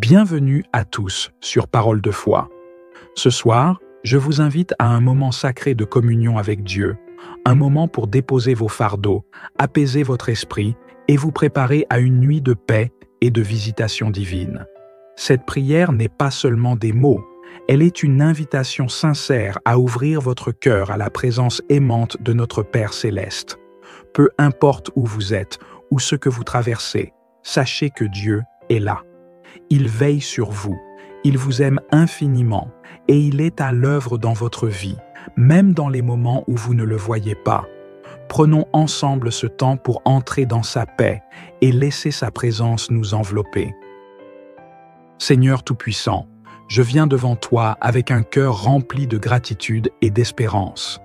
Bienvenue à tous sur Parole de foi. Ce soir, je vous invite à un moment sacré de communion avec Dieu, un moment pour déposer vos fardeaux, apaiser votre esprit et vous préparer à une nuit de paix et de visitation divine. Cette prière n'est pas seulement des mots, elle est une invitation sincère à ouvrir votre cœur à la présence aimante de notre Père céleste. Peu importe où vous êtes ou ce que vous traversez, sachez que Dieu est là. Il veille sur vous, il vous aime infiniment et il est à l'œuvre dans votre vie, même dans les moments où vous ne le voyez pas. Prenons ensemble ce temps pour entrer dans sa paix et laisser sa présence nous envelopper. Seigneur Tout-Puissant, je viens devant toi avec un cœur rempli de gratitude et d'espérance.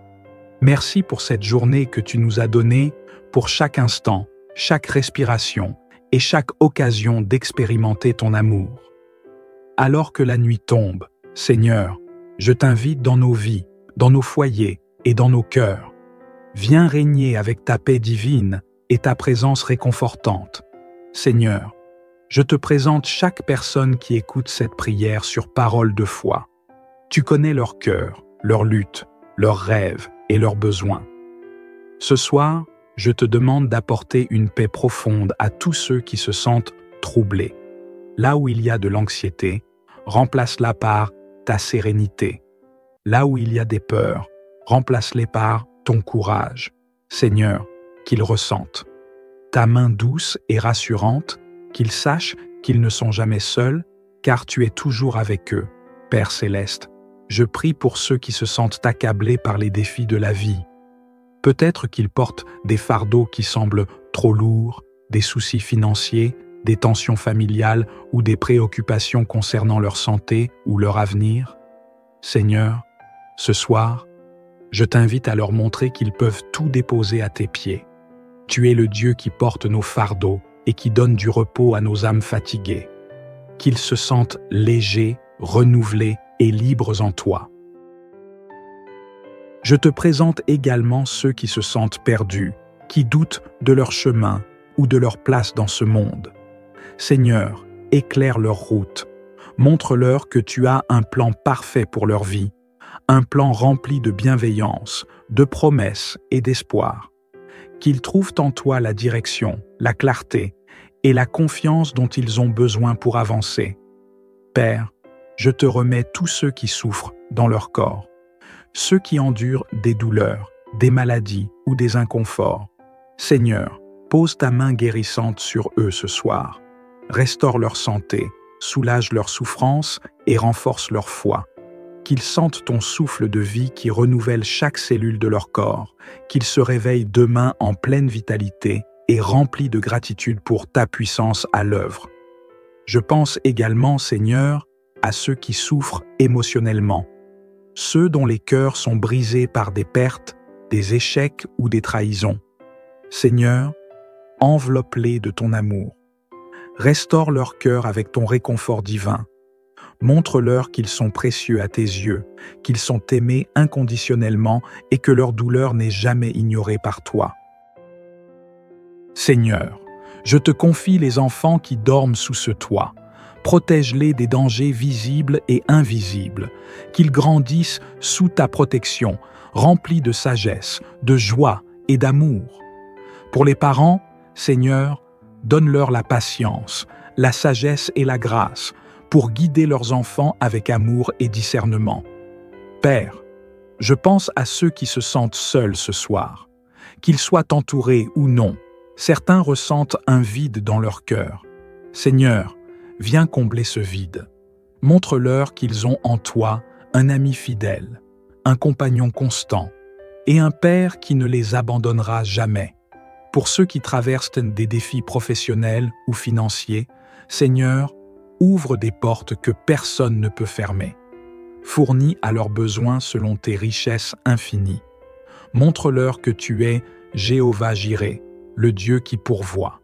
Merci pour cette journée que tu nous as donnée, pour chaque instant, chaque respiration et chaque occasion d'expérimenter ton amour. Alors que la nuit tombe, Seigneur, je t'invite dans nos vies, dans nos foyers et dans nos cœurs. Viens régner avec ta paix divine et ta présence réconfortante. Seigneur, je te présente chaque personne qui écoute cette prière sur Parole de foi. Tu connais leur cœur, leurs luttes, leurs rêves et leurs besoins. Ce soir, je te demande d'apporter une paix profonde à tous ceux qui se sentent troublés. Là où il y a de l'anxiété, remplace-la par ta sérénité. Là où il y a des peurs, remplace-les par ton courage. Seigneur, qu'ils ressentent ta main douce et rassurante, qu'ils sachent qu'ils ne sont jamais seuls, car tu es toujours avec eux. Père céleste, je prie pour ceux qui se sentent accablés par les défis de la vie. Peut-être qu'ils portent des fardeaux qui semblent trop lourds, des soucis financiers, des tensions familiales ou des préoccupations concernant leur santé ou leur avenir. Seigneur, ce soir, je t'invite à leur montrer qu'ils peuvent tout déposer à tes pieds. Tu es le Dieu qui porte nos fardeaux et qui donne du repos à nos âmes fatiguées. Qu'ils se sentent légers, renouvelés et libres en toi. Je te présente également ceux qui se sentent perdus, qui doutent de leur chemin ou de leur place dans ce monde. Seigneur, éclaire leur route. Montre-leur que tu as un plan parfait pour leur vie, un plan rempli de bienveillance, de promesses et d'espoir. Qu'ils trouvent en toi la direction, la clarté et la confiance dont ils ont besoin pour avancer. Père, je te remets tous ceux qui souffrent dans leur corps, ceux qui endurent des douleurs, des maladies ou des inconforts. Seigneur, pose ta main guérissante sur eux ce soir. Restaure leur santé, soulage leur souffrance et renforce leur foi. Qu'ils sentent ton souffle de vie qui renouvelle chaque cellule de leur corps, qu'ils se réveillent demain en pleine vitalité et remplis de gratitude pour ta puissance à l'œuvre. Je pense également, Seigneur, à ceux qui souffrent émotionnellement, ceux dont les cœurs sont brisés par des pertes, des échecs ou des trahisons. Seigneur, enveloppe-les de ton amour. Restaure leur cœur avec ton réconfort divin. Montre-leur qu'ils sont précieux à tes yeux, qu'ils sont aimés inconditionnellement et que leur douleur n'est jamais ignorée par toi. Seigneur, je te confie les enfants qui dorment sous ce toit. Protège-les des dangers visibles et invisibles, qu'ils grandissent sous ta protection, remplis de sagesse, de joie et d'amour. Pour les parents, Seigneur, donne-leur la patience, la sagesse et la grâce pour guider leurs enfants avec amour et discernement. Père, je pense à ceux qui se sentent seuls ce soir. Qu'ils soient entourés ou non, certains ressentent un vide dans leur cœur. Seigneur, viens combler ce vide. Montre-leur qu'ils ont en toi un ami fidèle, un compagnon constant et un Père qui ne les abandonnera jamais. Pour ceux qui traversent des défis professionnels ou financiers, Seigneur, ouvre des portes que personne ne peut fermer. Fournis à leurs besoins selon tes richesses infinies. Montre-leur que tu es Jéhovah Jireh, le Dieu qui pourvoit.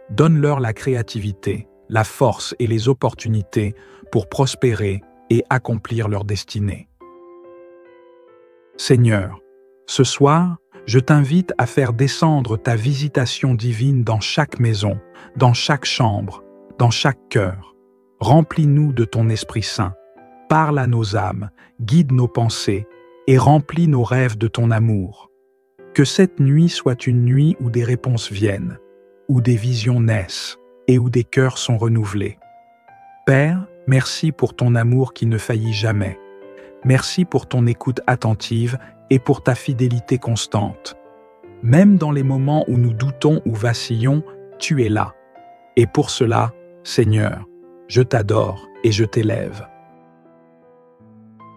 Donne-leur la créativité, la force et les opportunités pour prospérer et accomplir leur destinée. Seigneur, ce soir, je t'invite à faire descendre ta visitation divine dans chaque maison, dans chaque chambre, dans chaque cœur. Remplis-nous de ton Esprit Saint. Parle à nos âmes, guide nos pensées et remplis nos rêves de ton amour. Que cette nuit soit une nuit où des réponses viennent, où des visions naissent et où des cœurs sont renouvelés. Père, merci pour ton amour qui ne faillit jamais. Merci pour ton écoute attentive et pour ta fidélité constante. Même dans les moments où nous doutons ou vacillons, tu es là. Et pour cela, Seigneur, je t'adore et je t'élève.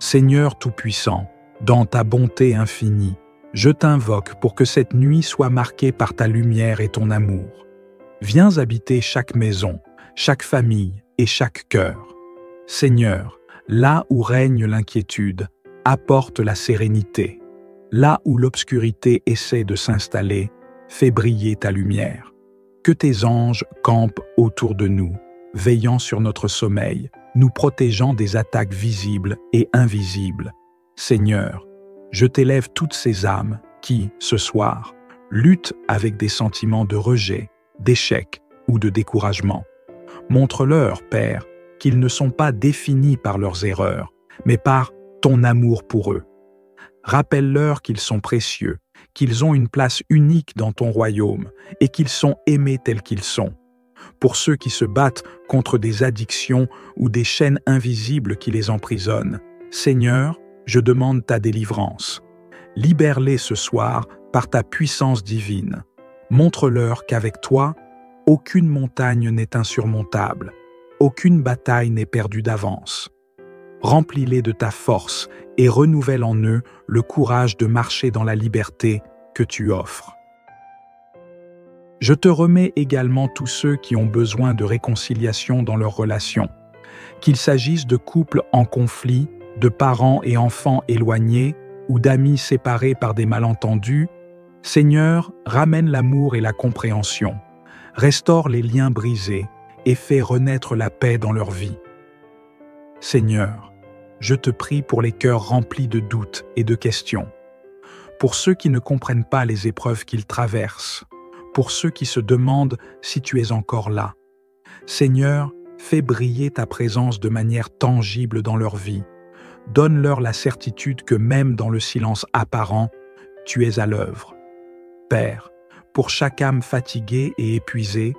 Seigneur Tout-Puissant, dans ta bonté infinie, je t'invoque pour que cette nuit soit marquée par ta lumière et ton amour. Viens habiter chaque maison, chaque famille et chaque cœur. Seigneur, là où règne l'inquiétude, apporte la sérénité. Là où l'obscurité essaie de s'installer, fais briller ta lumière. Que tes anges campent autour de nous, veillant sur notre sommeil, nous protégeant des attaques visibles et invisibles. Seigneur, je t'élève toutes ces âmes qui, ce soir, luttent avec des sentiments de rejet, d'échec ou de découragement. Montre-leur, Père, qu'ils ne sont pas définis par leurs erreurs, mais par ton amour pour eux. Rappelle-leur qu'ils sont précieux, qu'ils ont une place unique dans ton royaume et qu'ils sont aimés tels qu'ils sont. Pour ceux qui se battent contre des addictions ou des chaînes invisibles qui les emprisonnent, Seigneur, je demande ta délivrance. Libère-les ce soir par ta puissance divine. Montre-leur qu'avec toi, aucune montagne n'est insurmontable, aucune bataille n'est perdue d'avance. Remplis-les de ta force et renouvelle en eux le courage de marcher dans la liberté que tu offres. Je te remets également tous ceux qui ont besoin de réconciliation dans leurs relations, qu'il s'agisse de couples en conflit, de parents et enfants éloignés ou d'amis séparés par des malentendus. Seigneur, ramène l'amour et la compréhension, restaure les liens brisés et fais renaître la paix dans leur vie. Seigneur, je te prie pour les cœurs remplis de doutes et de questions, pour ceux qui ne comprennent pas les épreuves qu'ils traversent, pour ceux qui se demandent si tu es encore là. Seigneur, fais briller ta présence de manière tangible dans leur vie. Donne-leur la certitude que même dans le silence apparent, tu es à l'œuvre. Père, pour chaque âme fatiguée et épuisée,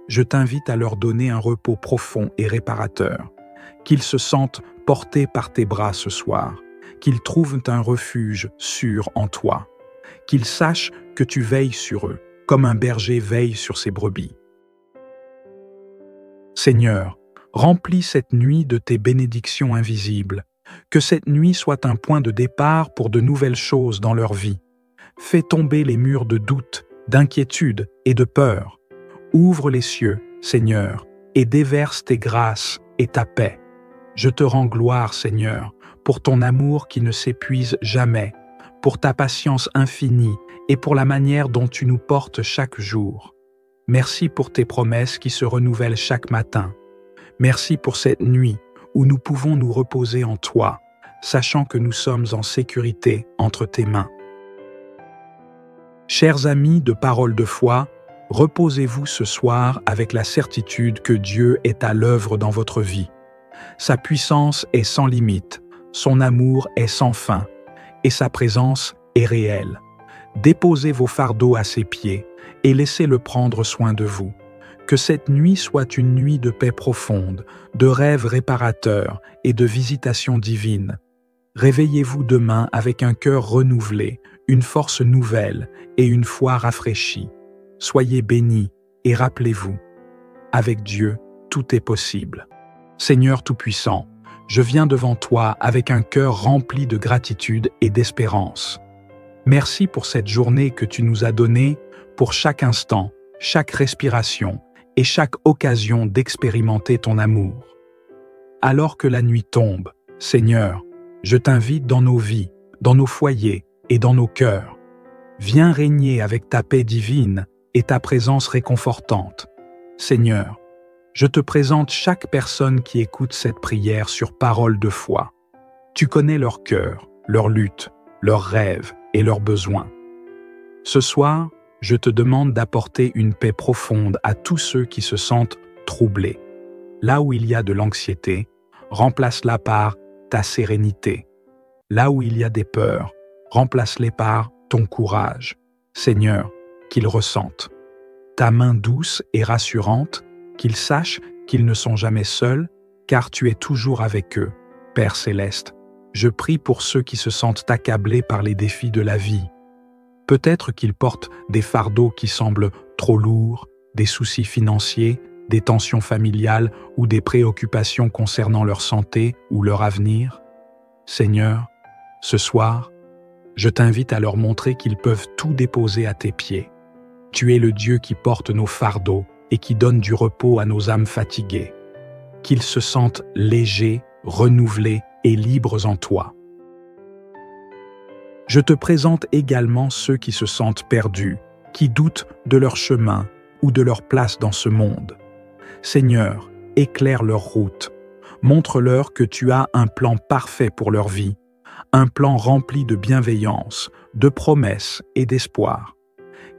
je t'invite à leur donner un repos profond et réparateur, qu'ils se sentent portés par tes bras ce soir, qu'ils trouvent un refuge sûr en toi, qu'ils sachent que tu veilles sur eux, comme un berger veille sur ses brebis. Seigneur, remplis cette nuit de tes bénédictions invisibles, que cette nuit soit un point de départ pour de nouvelles choses dans leur vie. Fais tomber les murs de doute, d'inquiétude et de peur. Ouvre les cieux, Seigneur, et déverse tes grâces et ta paix. Je te rends gloire, Seigneur, pour ton amour qui ne s'épuise jamais, pour ta patience infinie et pour la manière dont tu nous portes chaque jour. Merci pour tes promesses qui se renouvellent chaque matin. Merci pour cette nuit où nous pouvons nous reposer en toi, sachant que nous sommes en sécurité entre tes mains. Chers amis de Parole de foi, reposez-vous ce soir avec la certitude que Dieu est à l'œuvre dans votre vie. Sa puissance est sans limite, son amour est sans fin, et sa présence est réelle. Déposez vos fardeaux à ses pieds et laissez-le prendre soin de vous. Que cette nuit soit une nuit de paix profonde, de rêves réparateurs et de visitations divines. Réveillez-vous demain avec un cœur renouvelé, une force nouvelle et une foi rafraîchie. Soyez bénis et rappelez-vous, avec Dieu, tout est possible. Seigneur Tout-Puissant, je viens devant toi avec un cœur rempli de gratitude et d'espérance. Merci pour cette journée que tu nous as donnée, pour chaque instant, chaque respiration et chaque occasion d'expérimenter ton amour. Alors que la nuit tombe, Seigneur, je t'invite dans nos vies, dans nos foyers et dans nos cœurs. Viens régner avec ta paix divine et ta présence réconfortante. Seigneur, je te présente chaque personne qui écoute cette prière sur Parole de foi. Tu connais leur cœur, leurs luttes, leurs rêves et leurs besoins. Ce soir, je te demande d'apporter une paix profonde à tous ceux qui se sentent troublés. Là où il y a de l'anxiété, remplace-la par ta sérénité. Là où il y a des peurs, remplace-les par ton courage. Seigneur, qu'ils ressentent ta main douce et rassurante, qu'ils sachent qu'ils ne sont jamais seuls, car tu es toujours avec eux. Père céleste, je prie pour ceux qui se sentent accablés par les défis de la vie. Peut-être qu'ils portent des fardeaux qui semblent trop lourds, des soucis financiers, des tensions familiales ou des préoccupations concernant leur santé ou leur avenir. Seigneur, ce soir, je t'invite à leur montrer qu'ils peuvent tout déposer à tes pieds. Tu es le Dieu qui porte nos fardeaux et qui donne du repos à nos âmes fatiguées. Qu'ils se sentent légers, renouvelés et libres en toi. Je te présente également ceux qui se sentent perdus, qui doutent de leur chemin ou de leur place dans ce monde. Seigneur, éclaire leur route. Montre-leur que tu as un plan parfait pour leur vie, un plan rempli de bienveillance, de promesses et d'espoir.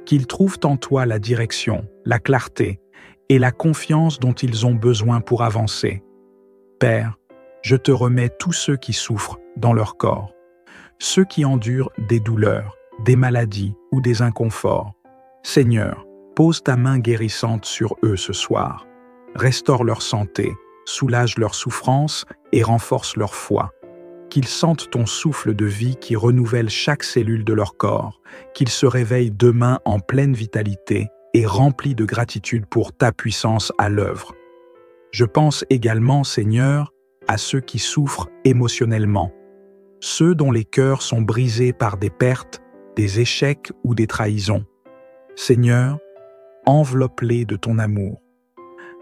Qu'ils trouvent en toi la direction, la clarté et la confiance dont ils ont besoin pour avancer. Père, je te remets tous ceux qui souffrent dans leur corps, ceux qui endurent des douleurs, des maladies ou des inconforts. Seigneur, pose ta main guérissante sur eux ce soir. Restaure leur santé, soulage leur souffrance et renforce leur foi. Qu'ils sentent ton souffle de vie qui renouvelle chaque cellule de leur corps, qu'ils se réveillent demain en pleine vitalité et remplis de gratitude pour ta puissance à l'œuvre. Je pense également, Seigneur, à ceux qui souffrent émotionnellement, ceux dont les cœurs sont brisés par des pertes, des échecs ou des trahisons. Seigneur, enveloppe-les de ton amour.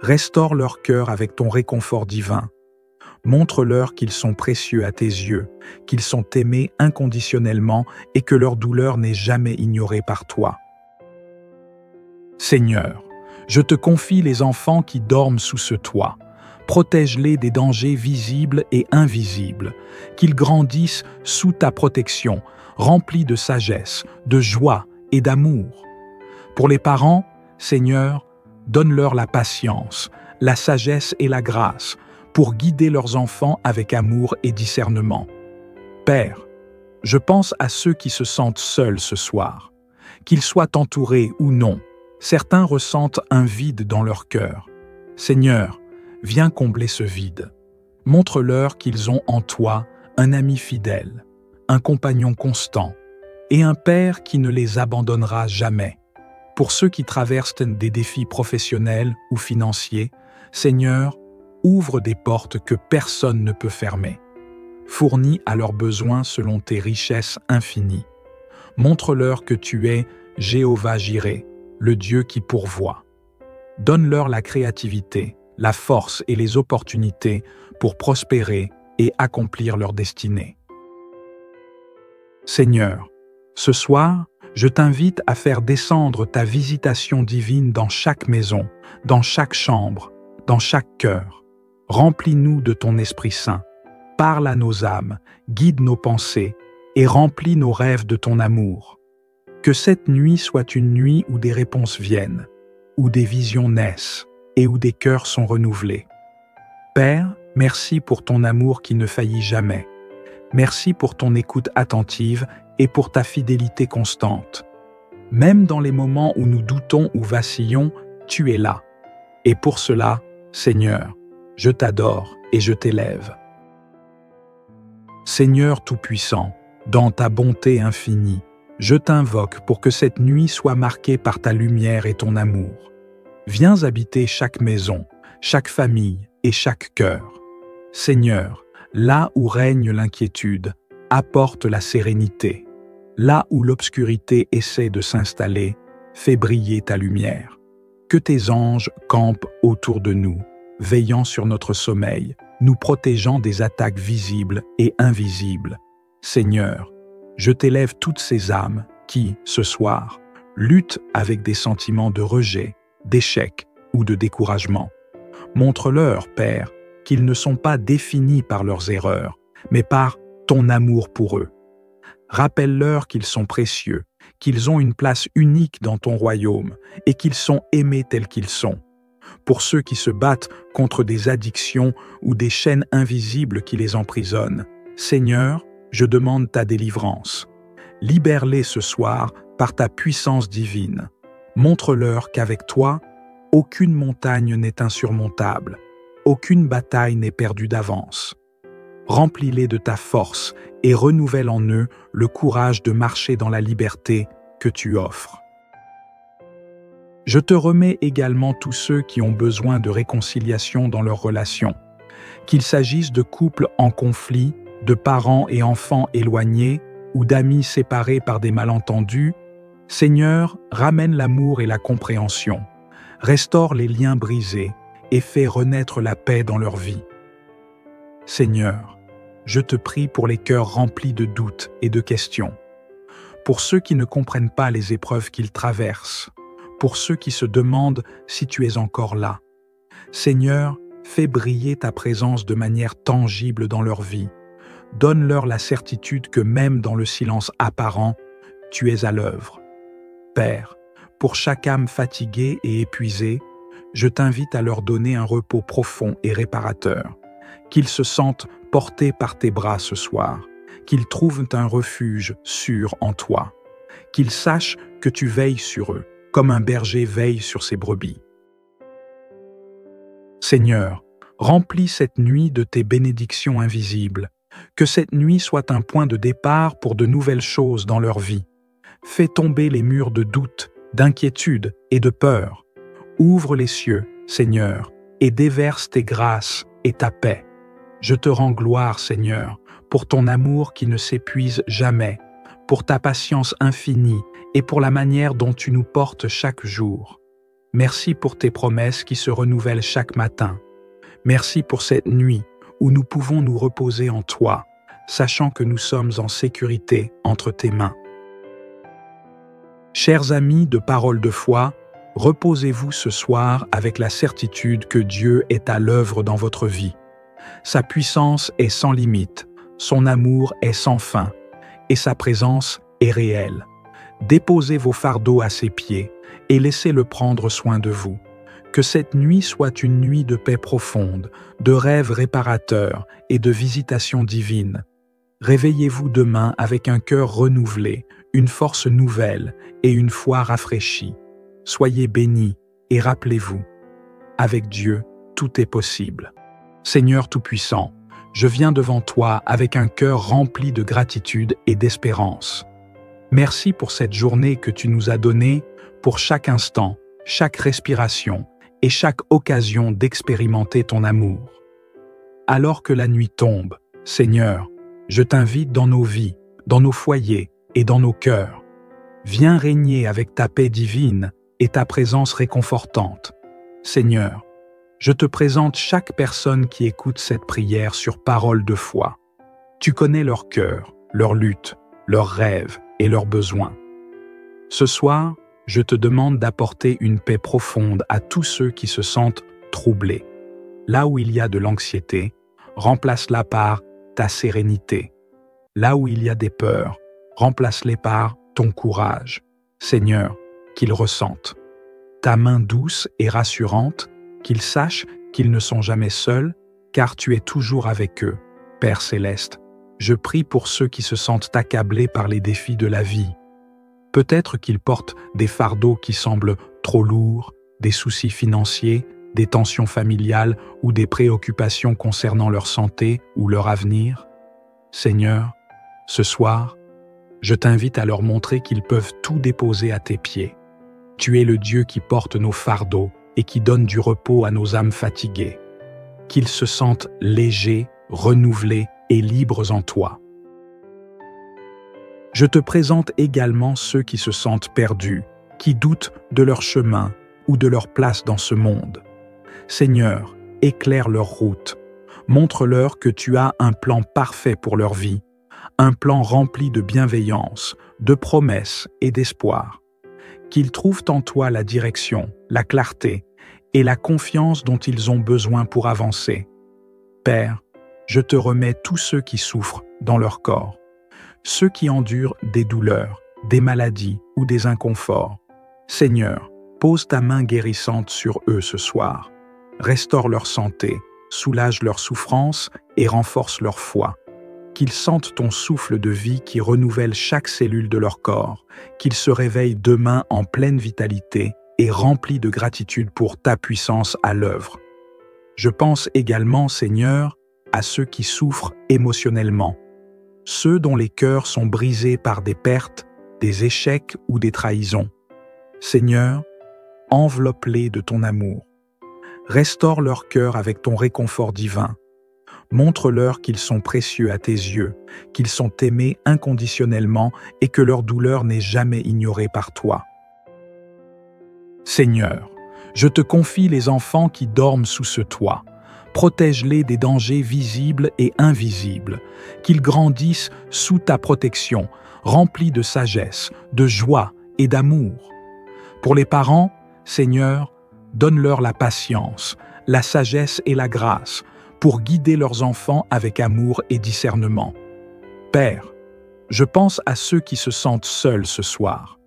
Restaure leur cœur avec ton réconfort divin. Montre-leur qu'ils sont précieux à tes yeux, qu'ils sont aimés inconditionnellement et que leur douleur n'est jamais ignorée par toi. Seigneur, je te confie les enfants qui dorment sous ce toit. Protège-les des dangers visibles et invisibles, qu'ils grandissent sous ta protection, remplis de sagesse, de joie et d'amour. Pour les parents, Seigneur, donne-leur la patience, la sagesse et la grâce pour guider leurs enfants avec amour et discernement. Père, je pense à ceux qui se sentent seuls ce soir. Qu'ils soient entourés ou non, certains ressentent un vide dans leur cœur. Seigneur, viens combler ce vide. Montre-leur qu'ils ont en toi un ami fidèle, un compagnon constant et un Père qui ne les abandonnera jamais. Pour ceux qui traversent des défis professionnels ou financiers, Seigneur, ouvre des portes que personne ne peut fermer. Fournis à leurs besoins selon tes richesses infinies. Montre-leur que tu es Jéhovah-Jireh, le Dieu qui pourvoit. Donne-leur la créativité, la force et les opportunités pour prospérer et accomplir leur destinée. Seigneur, ce soir, je t'invite à faire descendre ta visitation divine dans chaque maison, dans chaque chambre, dans chaque cœur. Remplis-nous de ton Esprit Saint. Parle à nos âmes, guide nos pensées et remplis nos rêves de ton amour. Que cette nuit soit une nuit où des réponses viennent, où des visions naissent et où des cœurs sont renouvelés. Père, merci pour ton amour qui ne faillit jamais. Merci pour ton écoute attentive et pour ta fidélité constante. Même dans les moments où nous doutons ou vacillons, tu es là. Et pour cela, Seigneur, je t'adore et je t'élève. Seigneur Tout-Puissant, dans ta bonté infinie, je t'invoque pour que cette nuit soit marquée par ta lumière et ton amour. Viens habiter chaque maison, chaque famille et chaque cœur. Seigneur, là où règne l'inquiétude, apporte la sérénité. Là où l'obscurité essaie de s'installer, fais briller ta lumière. Que tes anges campent autour de nous, veillant sur notre sommeil, nous protégeant des attaques visibles et invisibles. Seigneur, je t'élève toutes ces âmes qui, ce soir, luttent avec des sentiments de rejet, d'échec ou de découragement. Montre-leur, Père, qu'ils ne sont pas définis par leurs erreurs, mais par ton amour pour eux. Rappelle-leur qu'ils sont précieux, qu'ils ont une place unique dans ton royaume et qu'ils sont aimés tels qu'ils sont. pour ceux qui se battent contre des addictions ou des chaînes invisibles qui les emprisonnent. Seigneur, je demande ta délivrance. Libère-les ce soir par ta puissance divine. Montre-leur qu'avec toi, aucune montagne n'est insurmontable, aucune bataille n'est perdue d'avance. Remplis-les de ta force et renouvelle en eux le courage de marcher dans la liberté que tu offres. Je te remets également tous ceux qui ont besoin de réconciliation dans leurs relations, qu'il s'agisse de couples en conflit, de parents et enfants éloignés ou d'amis séparés par des malentendus. Seigneur, ramène l'amour et la compréhension, restaure les liens brisés et fais renaître la paix dans leur vie. Seigneur, je te prie pour les cœurs remplis de doutes et de questions, pour ceux qui ne comprennent pas les épreuves qu'ils traversent, pour ceux qui se demandent si tu es encore là. Seigneur, fais briller ta présence de manière tangible dans leur vie. Donne-leur la certitude que même dans le silence apparent, tu es à l'œuvre. Père, pour chaque âme fatiguée et épuisée, je t'invite à leur donner un repos profond et réparateur, qu'ils se sentent portés par tes bras ce soir, qu'ils trouvent un refuge sûr en toi, qu'ils sachent que tu veilles sur eux, comme un berger veille sur ses brebis. Seigneur, remplis cette nuit de tes bénédictions invisibles, que cette nuit soit un point de départ pour de nouvelles choses dans leur vie. Fais tomber les murs de doute, d'inquiétude et de peur. Ouvre les cieux, Seigneur, et déverse tes grâces et ta paix. Je te rends gloire, Seigneur, pour ton amour qui ne s'épuise jamais, pour ta patience infinie et pour la manière dont tu nous portes chaque jour. Merci pour tes promesses qui se renouvellent chaque matin. Merci pour cette nuit où nous pouvons nous reposer en toi, sachant que nous sommes en sécurité entre tes mains. Chers amis de Parole de foi, reposez-vous ce soir avec la certitude que Dieu est à l'œuvre dans votre vie. Sa puissance est sans limite, son amour est sans fin, et sa présence est réelle. Déposez vos fardeaux à ses pieds et laissez-le prendre soin de vous. Que cette nuit soit une nuit de paix profonde, de rêves réparateurs et de visitations divines. Réveillez-vous demain avec un cœur renouvelé, une force nouvelle et une foi rafraîchie. Soyez bénis et rappelez-vous, avec Dieu, tout est possible. Seigneur Tout-Puissant, je viens devant toi avec un cœur rempli de gratitude et d'espérance. Merci pour cette journée que tu nous as donnée, pour chaque instant, chaque respiration et chaque occasion d'expérimenter ton amour. Alors que la nuit tombe, Seigneur, je t'invite dans nos vies, dans nos foyers et dans nos cœurs. Viens régner avec ta paix divine et ta présence réconfortante. Seigneur, je te présente chaque personne qui écoute cette prière sur Parole de foi. Tu connais leur cœur, leurs luttes, leurs rêves et leurs besoins. Ce soir, je te demande d'apporter une paix profonde à tous ceux qui se sentent troublés. Là où il y a de l'anxiété, remplace-la par ta sérénité. Là où il y a des peurs, remplace-les par ton courage. Seigneur, qu'ils ressentent ta main douce et rassurante, qu'ils sachent qu'ils ne sont jamais seuls, car tu es toujours avec eux. Père céleste, je prie pour ceux qui se sentent accablés par les défis de la vie. Peut-être qu'ils portent des fardeaux qui semblent trop lourds, des soucis financiers, des tensions familiales ou des préoccupations concernant leur santé ou leur avenir. Seigneur, ce soir, je t'invite à leur montrer qu'ils peuvent tout déposer à tes pieds. Tu es le Dieu qui porte nos fardeaux et qui donne du repos à nos âmes fatiguées. Qu'ils se sentent légers, renouvelés et libres en toi. Je te présente également ceux qui se sentent perdus, qui doutent de leur chemin ou de leur place dans ce monde. Seigneur, éclaire leur route. Montre-leur que tu as un plan parfait pour leur vie, un plan rempli de bienveillance, de promesses et d'espoir. Qu'ils trouvent en toi la direction, la clarté et la confiance dont ils ont besoin pour avancer. Père, je te remets tous ceux qui souffrent dans leur corps, ceux qui endurent des douleurs, des maladies ou des inconforts. Seigneur, Pose ta main guérissante sur eux ce soir. Restaure leur santé, soulage leur souffrance et renforce leur foi. Qu'ils sentent ton souffle de vie qui renouvelle chaque cellule de leur corps, qu'ils se réveillent demain en pleine vitalité et remplis de gratitude pour ta puissance à l'œuvre. Je pense également, Seigneur, à ceux qui souffrent émotionnellement, ceux dont les cœurs sont brisés par des pertes, des échecs ou des trahisons. Seigneur, enveloppe-les de ton amour. Restaure leur cœur avec ton réconfort divin. Montre-leur qu'ils sont précieux à tes yeux, qu'ils sont aimés inconditionnellement et que leur douleur n'est jamais ignorée par toi. Seigneur, je te confie les enfants qui dorment sous ce toit. Protège-les des dangers visibles et invisibles, qu'ils grandissent sous ta protection, remplis de sagesse, de joie et d'amour. Pour les parents, Seigneur, donne-leur la patience, la sagesse et la grâce pour guider leurs enfants avec amour et discernement. Père, je pense à ceux qui se sentent seuls ce soir.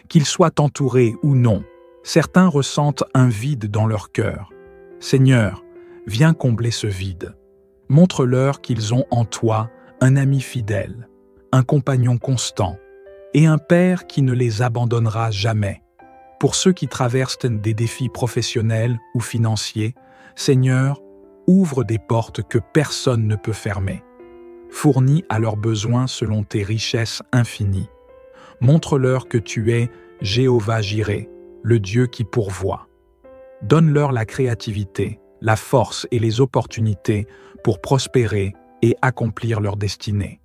Qu'ils soient entourés ou non, certains ressentent un vide dans leur cœur. Seigneur, viens combler ce vide. Montre-leur qu'ils ont en toi un ami fidèle, un compagnon constant et un Père qui ne les abandonnera jamais. Pour ceux qui traversent des défis professionnels ou financiers, Seigneur, ouvre des portes que personne ne peut fermer. Fournis à leurs besoins selon tes richesses infinies. Montre-leur que tu es Jéhovah-Jireh, le Dieu qui pourvoit. Donne-leur la créativité, la force et les opportunités pour prospérer et accomplir leur destinée.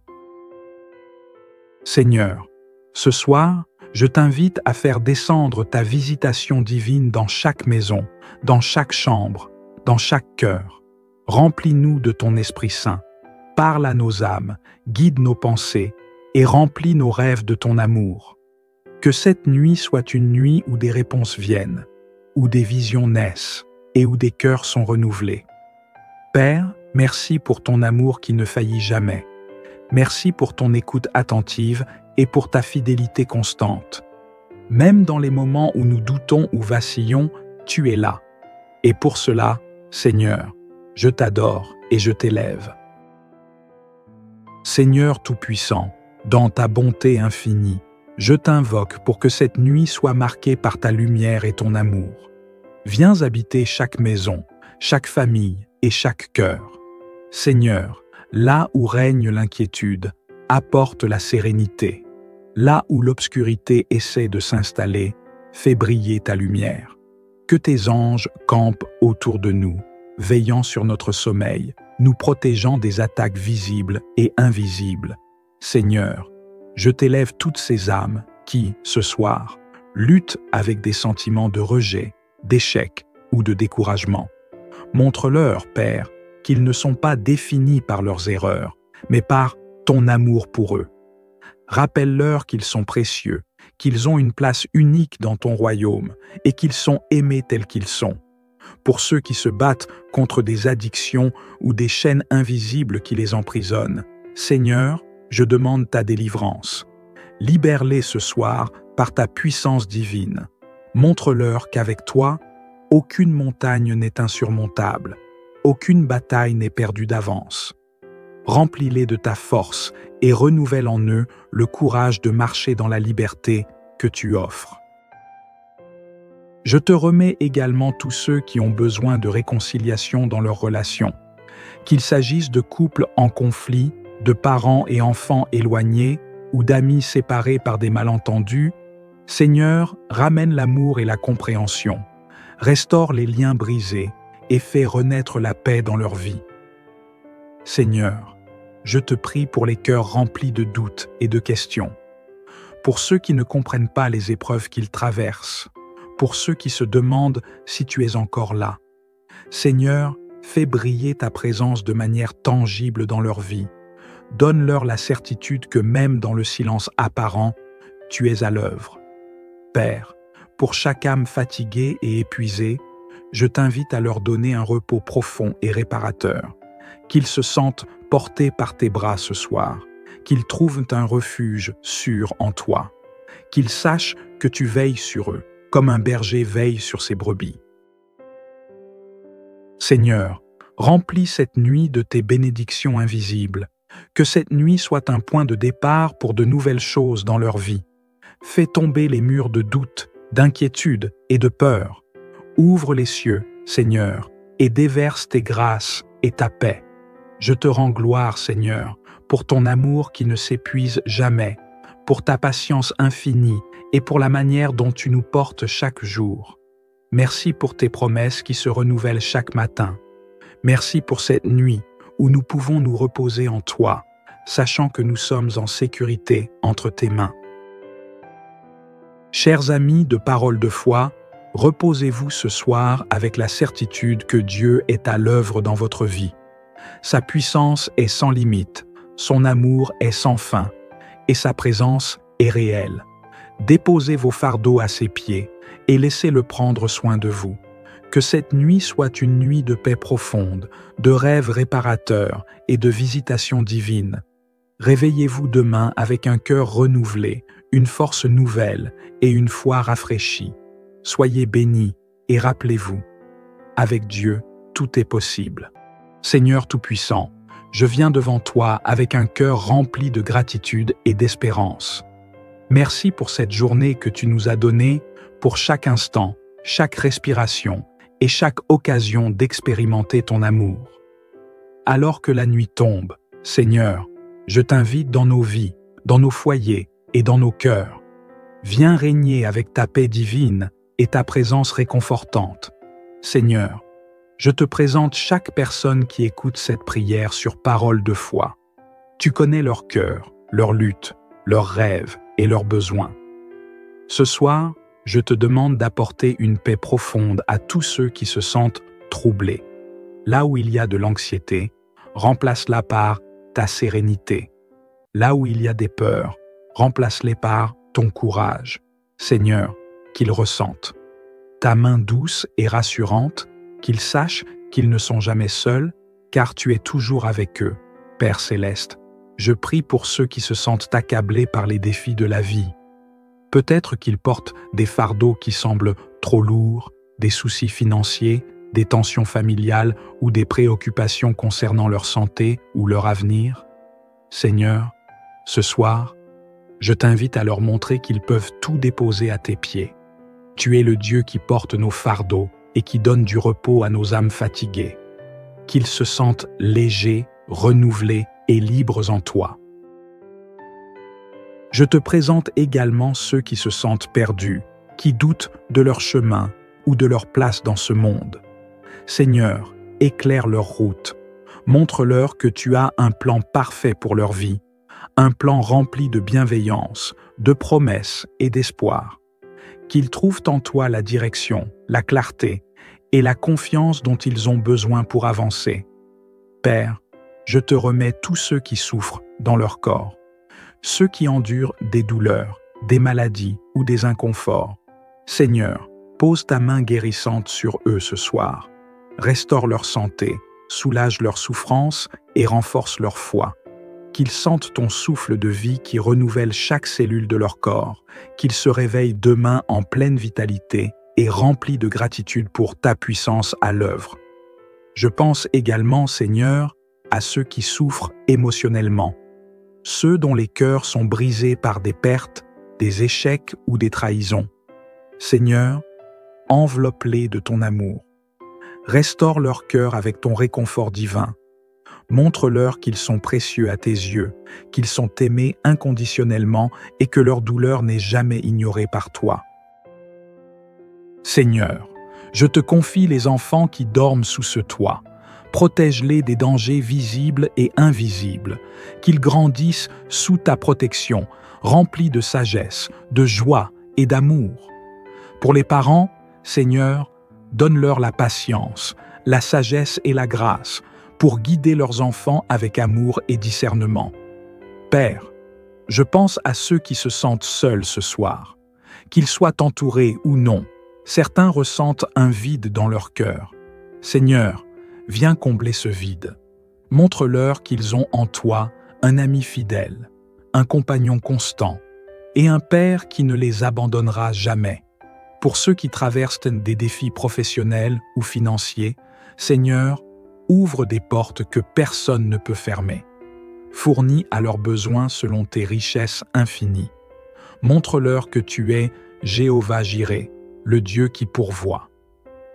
Seigneur, ce soir, je t'invite à faire descendre ta visitation divine dans chaque maison, dans chaque chambre, dans chaque cœur. Remplis-nous de ton Esprit Saint. Parle à nos âmes, guide nos pensées et remplis nos rêves de ton amour. Que cette nuit soit une nuit où des réponses viennent, où des visions naissent et où des cœurs sont renouvelés. Père, merci pour ton amour qui ne faillit jamais. Merci pour ton écoute attentive et pour ta fidélité constante. Même dans les moments où nous doutons ou vacillons, tu es là. Et pour cela, Seigneur, je t'adore et je t'élève. Seigneur Tout-Puissant, dans ta bonté infinie, je t'invoque pour que cette nuit soit marquée par ta lumière et ton amour. Viens habiter chaque maison, chaque famille et chaque cœur. Seigneur, là où règne l'inquiétude, apporte la sérénité. Là où l'obscurité essaie de s'installer, fais briller ta lumière. Que tes anges campent autour de nous, veillant sur notre sommeil, nous protégeant des attaques visibles et invisibles. Seigneur, je t'élève toutes ces âmes qui, ce soir, luttent avec des sentiments de rejet, d'échec ou de découragement. Montre-leur, Père, qu'ils ne sont pas définis par leurs erreurs, mais par ton amour pour eux. Rappelle-leur qu'ils sont précieux, qu'ils ont une place unique dans ton royaume et qu'ils sont aimés tels qu'ils sont. Pour ceux qui se battent contre des addictions ou des chaînes invisibles qui les emprisonnent, Seigneur, je demande ta délivrance. Libère-les ce soir par ta puissance divine. Montre-leur qu'avec toi, aucune montagne n'est insurmontable, aucune bataille n'est perdue d'avance. Remplis-les de ta force et renouvelle en eux le courage de marcher dans la liberté que tu offres. Je te remets également tous ceux qui ont besoin de réconciliation dans leurs relations, qu'il s'agisse de couples en conflit, de parents et enfants éloignés ou d'amis séparés par des malentendus. Seigneur, ramène l'amour et la compréhension, restaure les liens brisés et fais renaître la paix dans leur vie. Seigneur, je te prie pour les cœurs remplis de doutes et de questions, pour ceux qui ne comprennent pas les épreuves qu'ils traversent, pour ceux qui se demandent si tu es encore là. Seigneur, fais briller ta présence de manière tangible dans leur vie. Donne-leur la certitude que même dans le silence apparent, tu es à l'œuvre. Père, pour chaque âme fatiguée et épuisée, je t'invite à leur donner un repos profond et réparateur, qu'ils se sentent portés par tes bras ce soir, qu'ils trouvent un refuge sûr en toi, qu'ils sachent que tu veilles sur eux comme un berger veille sur ses brebis. Seigneur, remplis cette nuit de tes bénédictions invisibles, que cette nuit soit un point de départ pour de nouvelles choses dans leur vie. Fais tomber les murs de doute, d'inquiétude et de peur. Ouvre les cieux, Seigneur, et déverse tes grâces et ta paix. Je te rends gloire, Seigneur, pour ton amour qui ne s'épuise jamais, pour ta patience infinie et pour la manière dont tu nous portes chaque jour. Merci pour tes promesses qui se renouvellent chaque matin. Merci pour cette nuit où nous pouvons nous reposer en toi, sachant que nous sommes en sécurité entre tes mains. Chers amis de Parole de foi, reposez-vous ce soir avec la certitude que Dieu est à l'œuvre dans votre vie. Sa puissance est sans limite, son amour est sans fin, et sa présence est réelle. Déposez vos fardeaux à ses pieds et laissez-le prendre soin de vous. Que cette nuit soit une nuit de paix profonde, de rêves réparateurs et de visitations divines. Réveillez-vous demain avec un cœur renouvelé, une force nouvelle et une foi rafraîchie. Soyez bénis et rappelez-vous, avec Dieu, tout est possible. Seigneur Tout-Puissant, je viens devant toi avec un cœur rempli de gratitude et d'espérance. Merci pour cette journée que tu nous as donnée, pour chaque instant, chaque respiration et chaque occasion d'expérimenter ton amour. Alors que la nuit tombe, Seigneur, je t'invite dans nos vies, dans nos foyers et dans nos cœurs. Viens régner avec ta paix divine et ta présence réconfortante. Seigneur, je te présente chaque personne qui écoute cette prière sur Parole de foi. Tu connais leur cœur, leurs luttes, leurs rêves et leurs besoins. Ce soir, je te demande d'apporter une paix profonde à tous ceux qui se sentent troublés. Là où il y a de l'anxiété, remplace-la par ta sérénité. Là où il y a des peurs, remplace-les par ton courage. Seigneur, qu'ils ressentent ta main douce et rassurante, qu'ils sachent qu'ils ne sont jamais seuls, car tu es toujours avec eux. Père céleste, je prie pour ceux qui se sentent accablés par les défis de la vie. Peut-être qu'ils portent des fardeaux qui semblent trop lourds, des soucis financiers, des tensions familiales ou des préoccupations concernant leur santé ou leur avenir. Seigneur, ce soir, je t'invite à leur montrer qu'ils peuvent tout déposer à tes pieds. Tu es le Dieu qui porte nos fardeaux et qui donne du repos à nos âmes fatiguées. Qu'ils se sentent légers, renouvelés et libres en toi. Je te présente également ceux qui se sentent perdus, qui doutent de leur chemin ou de leur place dans ce monde. Seigneur, éclaire leur route. Montre-leur que tu as un plan parfait pour leur vie, un plan rempli de bienveillance, de promesses et d'espoir. Qu'ils trouvent en toi la direction, la clarté et la confiance dont ils ont besoin pour avancer. Père, je te remets tous ceux qui souffrent dans leur corps, ceux qui endurent des douleurs, des maladies ou des inconforts. Seigneur, pose ta main guérissante sur eux ce soir. Restaure leur santé, soulage leur souffrance et renforce leur foi. Qu'ils sentent ton souffle de vie qui renouvelle chaque cellule de leur corps, qu'ils se réveillent demain en pleine vitalité et remplis de gratitude pour ta puissance à l'œuvre. Je pense également, Seigneur, à ceux qui souffrent émotionnellement, ceux dont les cœurs sont brisés par des pertes, des échecs ou des trahisons. Seigneur, enveloppe-les de ton amour. Restaure leur cœur avec ton réconfort divin. Montre-leur qu'ils sont précieux à tes yeux, qu'ils sont aimés inconditionnellement et que leur douleur n'est jamais ignorée par toi. Seigneur, je te confie les enfants qui dorment sous ce toit. Protège-les des dangers visibles et invisibles, qu'ils grandissent sous ta protection, remplis de sagesse, de joie et d'amour. Pour les parents, Seigneur, donne-leur la patience, la sagesse et la grâce pour guider leurs enfants avec amour et discernement. Père, je pense à ceux qui se sentent seuls ce soir. Qu'ils soient entourés ou non, certains ressentent un vide dans leur cœur. Seigneur, viens combler ce vide. Montre-leur qu'ils ont en toi un ami fidèle, un compagnon constant et un Père qui ne les abandonnera jamais. Pour ceux qui traversent des défis professionnels ou financiers, Seigneur, ouvre des portes que personne ne peut fermer. Fournis à leurs besoins selon tes richesses infinies. Montre-leur que tu es Jéhovah Jireh, le Dieu qui pourvoit.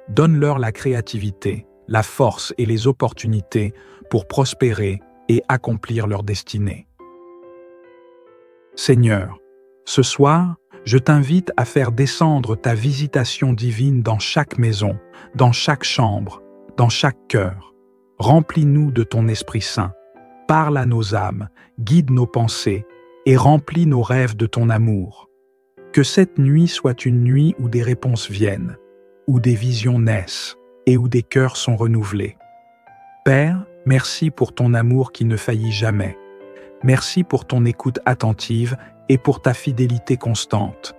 Donne-leur la créativité, la force et les opportunités pour prospérer et accomplir leur destinée. Seigneur, ce soir, je t'invite à faire descendre ta visitation divine dans chaque maison, dans chaque chambre, dans chaque cœur. Remplis-nous de ton Esprit Saint. Parle à nos âmes, guide nos pensées et remplis nos rêves de ton amour. Que cette nuit soit une nuit où des réponses viennent, où des visions naissent et où des cœurs sont renouvelés. Père, merci pour ton amour qui ne faillit jamais. Merci pour ton écoute attentive et pour ta fidélité constante.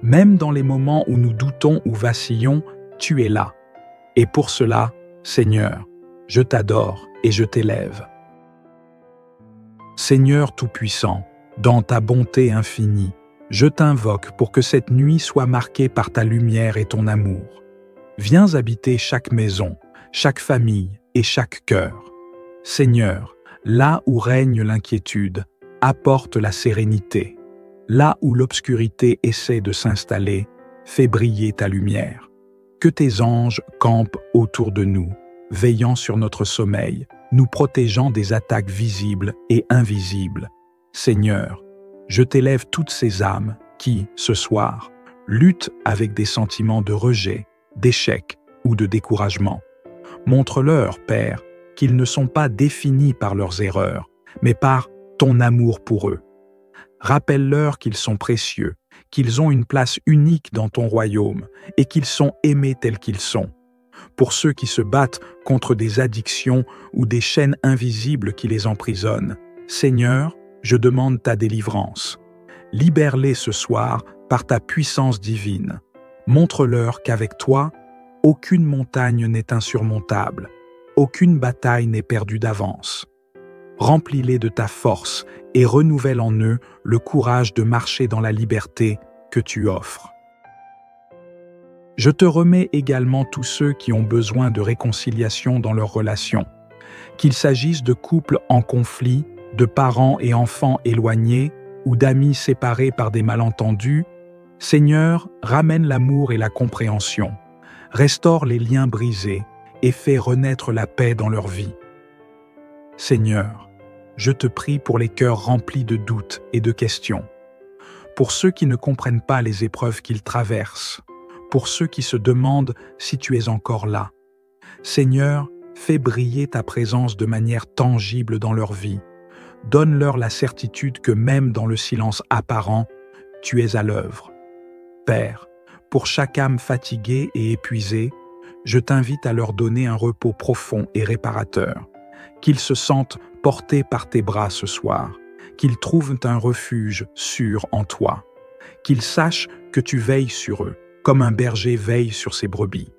Même dans les moments où nous doutons ou vacillons, tu es là. Et pour cela, Seigneur, je t'adore et je t'élève. Seigneur Tout-Puissant, dans ta bonté infinie, je t'invoque pour que cette nuit soit marquée par ta lumière et ton amour. Viens habiter chaque maison, chaque famille et chaque cœur. Seigneur, là où règne l'inquiétude, apporte la sérénité. Là où l'obscurité essaie de s'installer, fais briller ta lumière. Que tes anges campent autour de nous, veillant sur notre sommeil, nous protégeant des attaques visibles et invisibles. Seigneur, je t'élève toutes ces âmes qui, ce soir, luttent avec des sentiments de rejet, d'échec ou de découragement. Montre-leur, Père, qu'ils ne sont pas définis par leurs erreurs, mais par ton amour pour eux. Rappelle-leur qu'ils sont précieux, qu'ils ont une place unique dans ton royaume et qu'ils sont aimés tels qu'ils sont. Pour ceux qui se battent contre des addictions ou des chaînes invisibles qui les emprisonnent, Seigneur, je demande ta délivrance. Libère-les ce soir par ta puissance divine. Montre-leur qu'avec toi, aucune montagne n'est insurmontable, aucune bataille n'est perdue d'avance. Remplis-les de ta force et renouvelle en eux le courage de marcher dans la liberté que tu offres. Je te remets également tous ceux qui ont besoin de réconciliation dans leurs relations, qu'il s'agisse de couples en conflit, de parents et enfants éloignés ou d'amis séparés par des malentendus. Seigneur, ramène l'amour et la compréhension, restaure les liens brisés et fais renaître la paix dans leur vie. Seigneur, je te prie pour les cœurs remplis de doutes et de questions, pour ceux qui ne comprennent pas les épreuves qu'ils traversent, pour ceux qui se demandent si tu es encore là. Seigneur, fais briller ta présence de manière tangible dans leur vie. Donne-leur la certitude que même dans le silence apparent, tu es à l'œuvre. Père, pour chaque âme fatiguée et épuisée, je t'invite à leur donner un repos profond et réparateur, qu'ils se sentent portés par tes bras ce soir, qu'ils trouvent un refuge sûr en toi, qu'ils sachent que tu veilles sur eux, comme un berger veille sur ses brebis.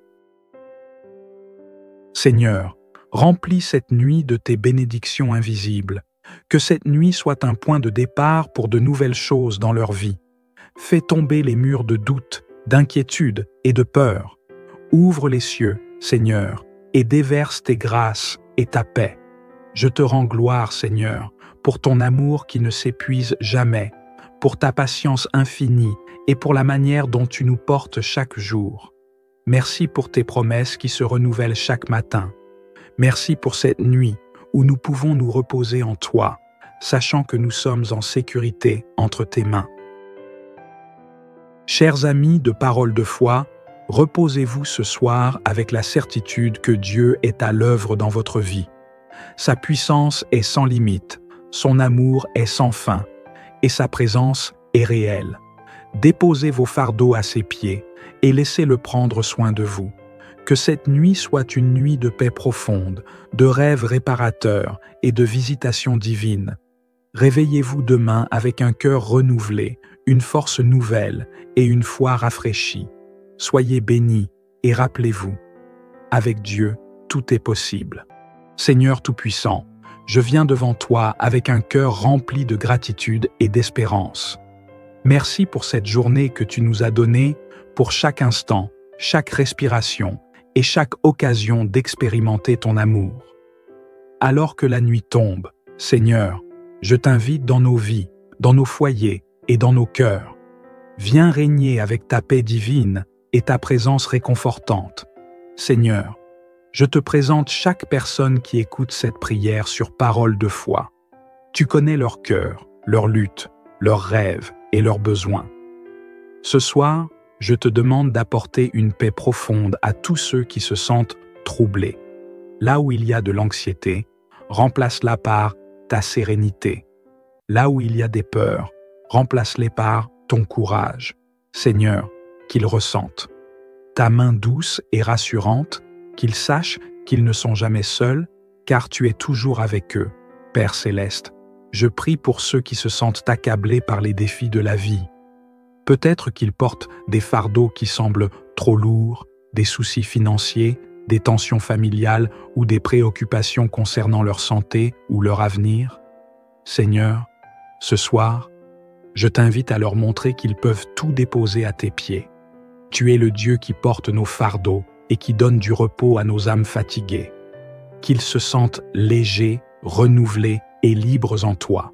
Seigneur, remplis cette nuit de tes bénédictions invisibles, que cette nuit soit un point de départ pour de nouvelles choses dans leur vie. Fais tomber les murs de doute, d'inquiétude et de peur. Ouvre les cieux, Seigneur, et déverse tes grâces et ta paix. Je te rends gloire, Seigneur, pour ton amour qui ne s'épuise jamais, pour ta patience infinie et pour la manière dont tu nous portes chaque jour. Merci pour tes promesses qui se renouvellent chaque matin. Merci pour cette nuit où nous pouvons nous reposer en toi, sachant que nous sommes en sécurité entre tes mains. Chers amis de Parole de foi, reposez-vous ce soir avec la certitude que Dieu est à l'œuvre dans votre vie. Sa puissance est sans limite, son amour est sans fin, et sa présence est réelle. Déposez vos fardeaux à ses pieds et laissez-le prendre soin de vous. Que cette nuit soit une nuit de paix profonde, de rêves réparateurs et de visitations divines. Réveillez-vous demain avec un cœur renouvelé, une force nouvelle et une foi rafraîchie. Soyez bénis et rappelez-vous, avec Dieu, tout est possible. Seigneur Tout-Puissant, je viens devant toi avec un cœur rempli de gratitude et d'espérance. Merci pour cette journée que tu nous as donnée, pour chaque instant, chaque respiration et chaque occasion d'expérimenter ton amour. Alors que la nuit tombe, Seigneur, je t'invite dans nos vies, dans nos foyers et dans nos cœurs. Viens régner avec ta paix divine et ta présence réconfortante. Seigneur, je te présente chaque personne qui écoute cette prière sur parole de foi. Tu connais leur cœur, leurs luttes, leurs rêves et leurs besoins. Ce soir, je te demande d'apporter une paix profonde à tous ceux qui se sentent troublés. Là où il y a de l'anxiété, remplace-la par ta sérénité. Là où il y a des peurs, remplace-les par ton courage. Seigneur, qu'ils ressentent ta main douce et rassurante, qu'ils sachent qu'ils ne sont jamais seuls, car tu es toujours avec eux. Père céleste, je prie pour ceux qui se sentent accablés par les défis de la vie. Peut-être qu'ils portent des fardeaux qui semblent trop lourds, des soucis financiers, des tensions familiales ou des préoccupations concernant leur santé ou leur avenir. Seigneur, ce soir, je t'invite à leur montrer qu'ils peuvent tout déposer à tes pieds. Tu es le Dieu qui porte nos fardeaux et qui donne du repos à nos âmes fatiguées. Qu'ils se sentent légers, renouvelés et libres en toi.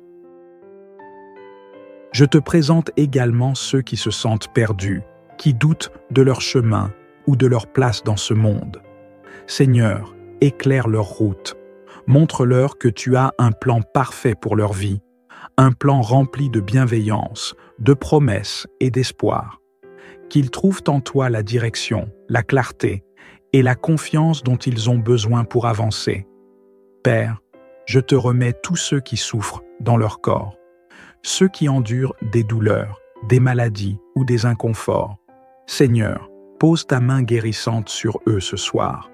Je te présente également ceux qui se sentent perdus, qui doutent de leur chemin ou de leur place dans ce monde. Seigneur, éclaire leur route. Montre-leur que tu as un plan parfait pour leur vie, un plan rempli de bienveillance, de promesses et d'espoir. Qu'ils trouvent en toi la direction, la clarté et la confiance dont ils ont besoin pour avancer. Père, je te remets tous ceux qui souffrent dans leur corps, ceux qui endurent des douleurs, des maladies ou des inconforts. Seigneur, pose ta main guérissante sur eux ce soir.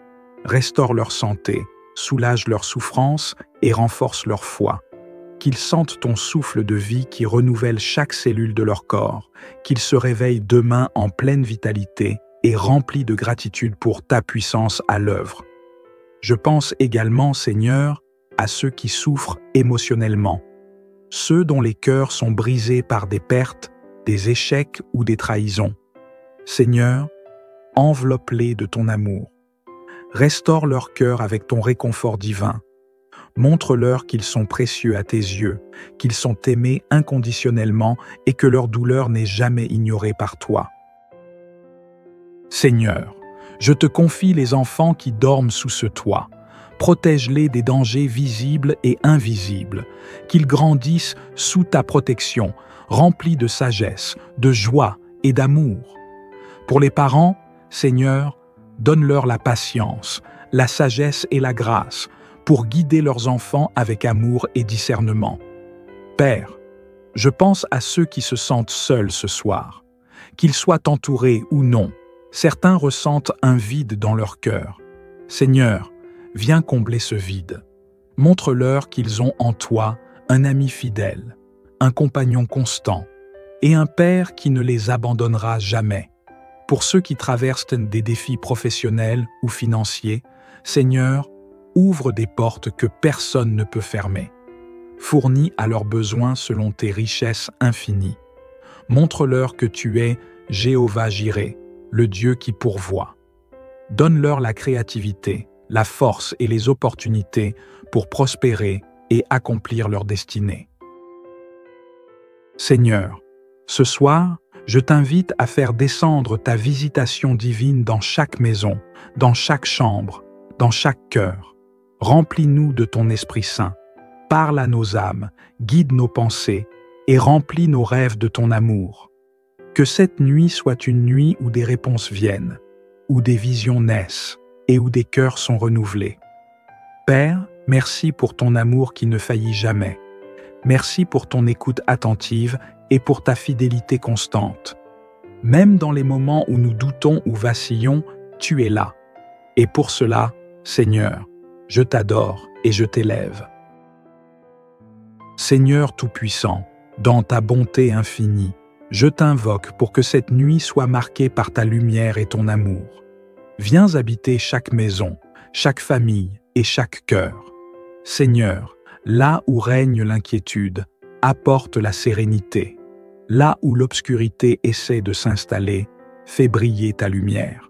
Restaure leur santé, soulage leur souffrance et renforce leur foi. Qu'ils sentent ton souffle de vie qui renouvelle chaque cellule de leur corps, qu'ils se réveillent demain en pleine vitalité et remplis de gratitude pour ta puissance à l'œuvre. Je pense également, Seigneur, à ceux qui souffrent émotionnellement, ceux dont les cœurs sont brisés par des pertes, des échecs ou des trahisons. Seigneur, enveloppe-les de ton amour. Restaure leur cœur avec ton réconfort divin. Montre-leur qu'ils sont précieux à tes yeux, qu'ils sont aimés inconditionnellement et que leur douleur n'est jamais ignorée par toi. Seigneur, je te confie les enfants qui dorment sous ce toit. Protège-les des dangers visibles et invisibles, qu'ils grandissent sous ta protection, remplis de sagesse, de joie et d'amour. Pour les parents, Seigneur, donne-leur la patience, la sagesse et la grâce pour guider leurs enfants avec amour et discernement. Père, je pense à ceux qui se sentent seuls ce soir. Qu'ils soient entourés ou non, certains ressentent un vide dans leur cœur. Seigneur, viens combler ce vide. Montre-leur qu'ils ont en toi un ami fidèle, un compagnon constant et un Père qui ne les abandonnera jamais. Pour ceux qui traversent des défis professionnels ou financiers, Seigneur, ouvre des portes que personne ne peut fermer. Fournis à leurs besoins selon tes richesses infinies. Montre-leur que tu es Jéhovah Jireh, le Dieu qui pourvoit. Donne-leur la créativité, la force et les opportunités pour prospérer et accomplir leur destinée. Seigneur, ce soir, je t'invite à faire descendre ta visitation divine dans chaque maison, dans chaque chambre, dans chaque cœur. Remplis-nous de ton Esprit Saint. Parle à nos âmes, guide nos pensées et remplis nos rêves de ton amour. Que cette nuit soit une nuit où des réponses viennent, où des visions naissent et où des cœurs sont renouvelés. Père, merci pour ton amour qui ne faillit jamais. Merci pour ton écoute attentive et pour ta fidélité constante. Même dans les moments où nous doutons ou vacillons, tu es là. Et pour cela, Seigneur, je t'adore et je t'élève. Seigneur Tout-Puissant, dans ta bonté infinie, je t'invoque pour que cette nuit soit marquée par ta lumière et ton amour. Viens habiter chaque maison, chaque famille et chaque cœur. Seigneur, là où règne l'inquiétude, apporte la sérénité. Là où l'obscurité essaie de s'installer, fais briller ta lumière.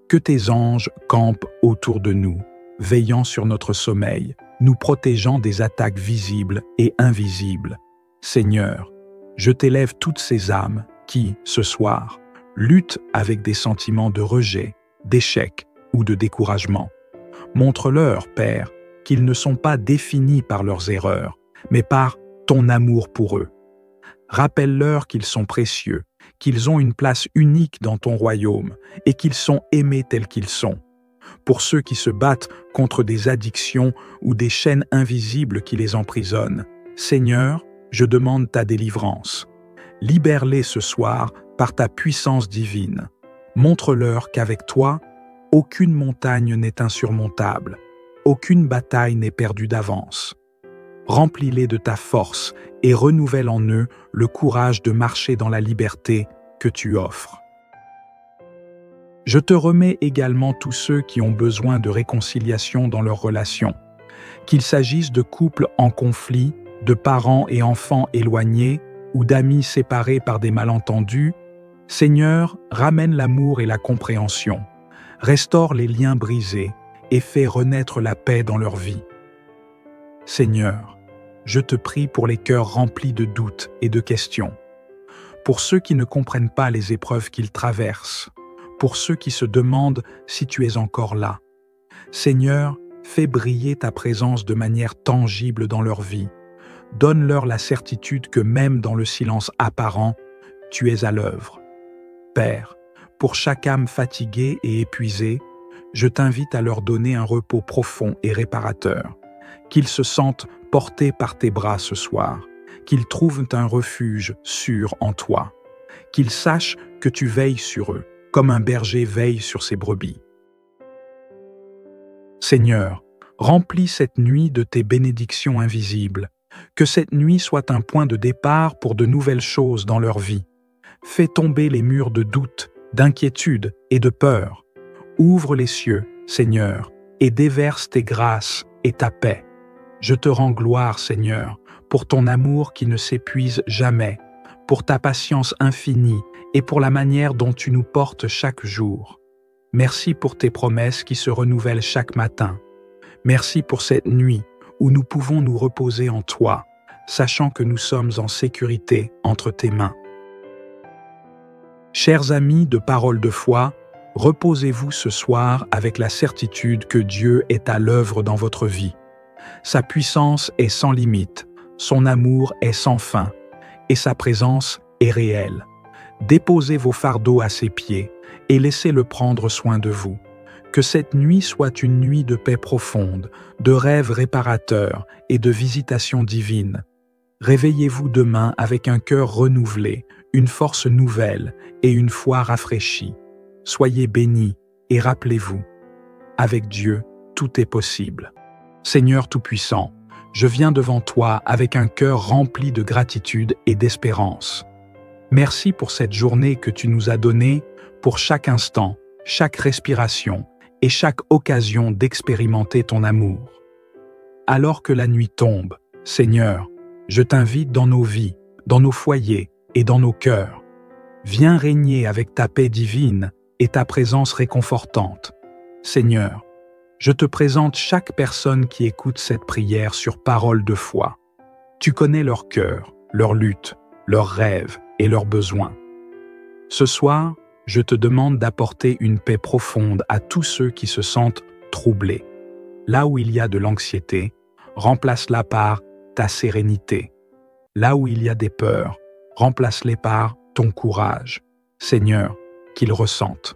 Que tes anges campent autour de nous, veillant sur notre sommeil, nous protégeant des attaques visibles et invisibles. Seigneur, je t'élève toutes ces âmes qui, ce soir, luttent avec des sentiments de rejet, d'échec ou de découragement. Montre-leur, Père, qu'ils ne sont pas définis par leurs erreurs, mais par ton amour pour eux. Rappelle-leur qu'ils sont précieux, qu'ils ont une place unique dans ton royaume et qu'ils sont aimés tels qu'ils sont. Pour ceux qui se battent contre des addictions ou des chaînes invisibles qui les emprisonnent, Seigneur, je demande ta délivrance. Libère-les ce soir par ta puissance divine. Montre-leur qu'avec toi, aucune montagne n'est insurmontable, aucune bataille n'est perdue d'avance. Remplis-les de ta force et renouvelle en eux le courage de marcher dans la liberté que tu offres. Je te remets également tous ceux qui ont besoin de réconciliation dans leurs relations, qu'il s'agisse de couples en conflit, de parents et enfants éloignés ou d'amis séparés par des malentendus. Seigneur, ramène l'amour et la compréhension, restaure les liens brisés et fais renaître la paix dans leur vie. Seigneur, je te prie pour les cœurs remplis de doutes et de questions, pour ceux qui ne comprennent pas les épreuves qu'ils traversent, pour ceux qui se demandent si tu es encore là. Seigneur, fais briller ta présence de manière tangible dans leur vie. Donne-leur la certitude que même dans le silence apparent, tu es à l'œuvre. Père, pour chaque âme fatiguée et épuisée, je t'invite à leur donner un repos profond et réparateur, qu'ils se sentent portés par tes bras ce soir, qu'ils trouvent un refuge sûr en toi, qu'ils sachent que tu veilles sur eux, comme un berger veille sur ses brebis. Seigneur, remplis cette nuit de tes bénédictions invisibles, que cette nuit soit un point de départ pour de nouvelles choses dans leur vie. Fais tomber les murs de doute, d'inquiétude et de peur. Ouvre les cieux, Seigneur, et déverse tes grâces et ta paix. Je te rends gloire, Seigneur, pour ton amour qui ne s'épuise jamais, pour ta patience infinie et pour la manière dont tu nous portes chaque jour. Merci pour tes promesses qui se renouvellent chaque matin. Merci pour cette nuit où nous pouvons nous reposer en toi, sachant que nous sommes en sécurité entre tes mains. Chers amis de Parole de foi, reposez-vous ce soir avec la certitude que Dieu est à l'œuvre dans votre vie. Sa puissance est sans limite, son amour est sans fin, et sa présence est réelle. Déposez vos fardeaux à ses pieds et laissez-le prendre soin de vous. Que cette nuit soit une nuit de paix profonde, de rêves réparateurs et de visitations divines. Réveillez-vous demain avec un cœur renouvelé, une force nouvelle et une foi rafraîchie. Soyez bénis et rappelez-vous, avec Dieu, tout est possible. Seigneur Tout-Puissant, je viens devant toi avec un cœur rempli de gratitude et d'espérance. Merci pour cette journée que tu nous as donnée, pour chaque instant, chaque respiration et chaque occasion d'expérimenter ton amour. Alors que la nuit tombe, Seigneur, je t'invite dans nos vies, dans nos foyers et dans nos cœurs. Viens régner avec ta paix divine et ta présence réconfortante. Seigneur, je te présente chaque personne qui écoute cette prière sur Parole de foi. Tu connais leur cœur, leurs luttes, leurs rêves et leurs besoins. Ce soir, je te demande d'apporter une paix profonde à tous ceux qui se sentent troublés. Là où il y a de l'anxiété, remplace-la par ta sérénité. Là où il y a des peurs, remplace-les par ton courage. Seigneur, qu'ils ressentent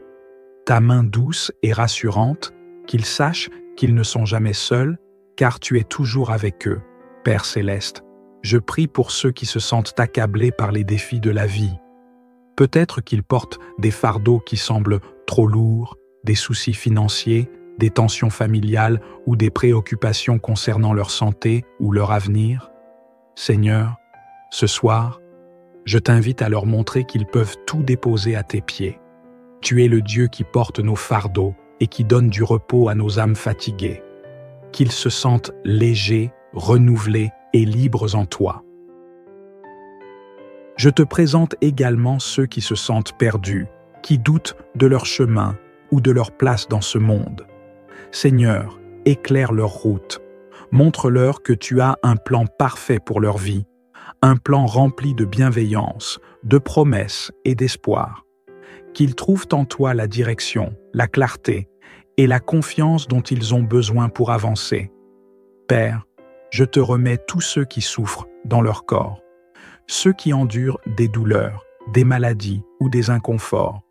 ta main douce et rassurante, qu'ils sachent qu'ils ne sont jamais seuls, car tu es toujours avec eux. Père céleste, je prie pour ceux qui se sentent accablés par les défis de la vie. Peut-être qu'ils portent des fardeaux qui semblent trop lourds, des soucis financiers, des tensions familiales ou des préoccupations concernant leur santé ou leur avenir. Seigneur, ce soir, je t'invite à leur montrer qu'ils peuvent tout déposer à tes pieds. Tu es le Dieu qui porte nos fardeaux et qui donne du repos à nos âmes fatiguées. Qu'ils se sentent légers, renouvelés et libres en toi. Je te présente également ceux qui se sentent perdus, qui doutent de leur chemin ou de leur place dans ce monde. Seigneur, éclaire leur route. Montre-leur que tu as un plan parfait pour leur vie, un plan rempli de bienveillance, de promesses et d'espoir. Qu'ils trouvent en toi la direction, la clarté et la confiance dont ils ont besoin pour avancer. Père, je te remets tous ceux qui souffrent dans leur corps, ceux qui endurent des douleurs, des maladies ou des inconforts.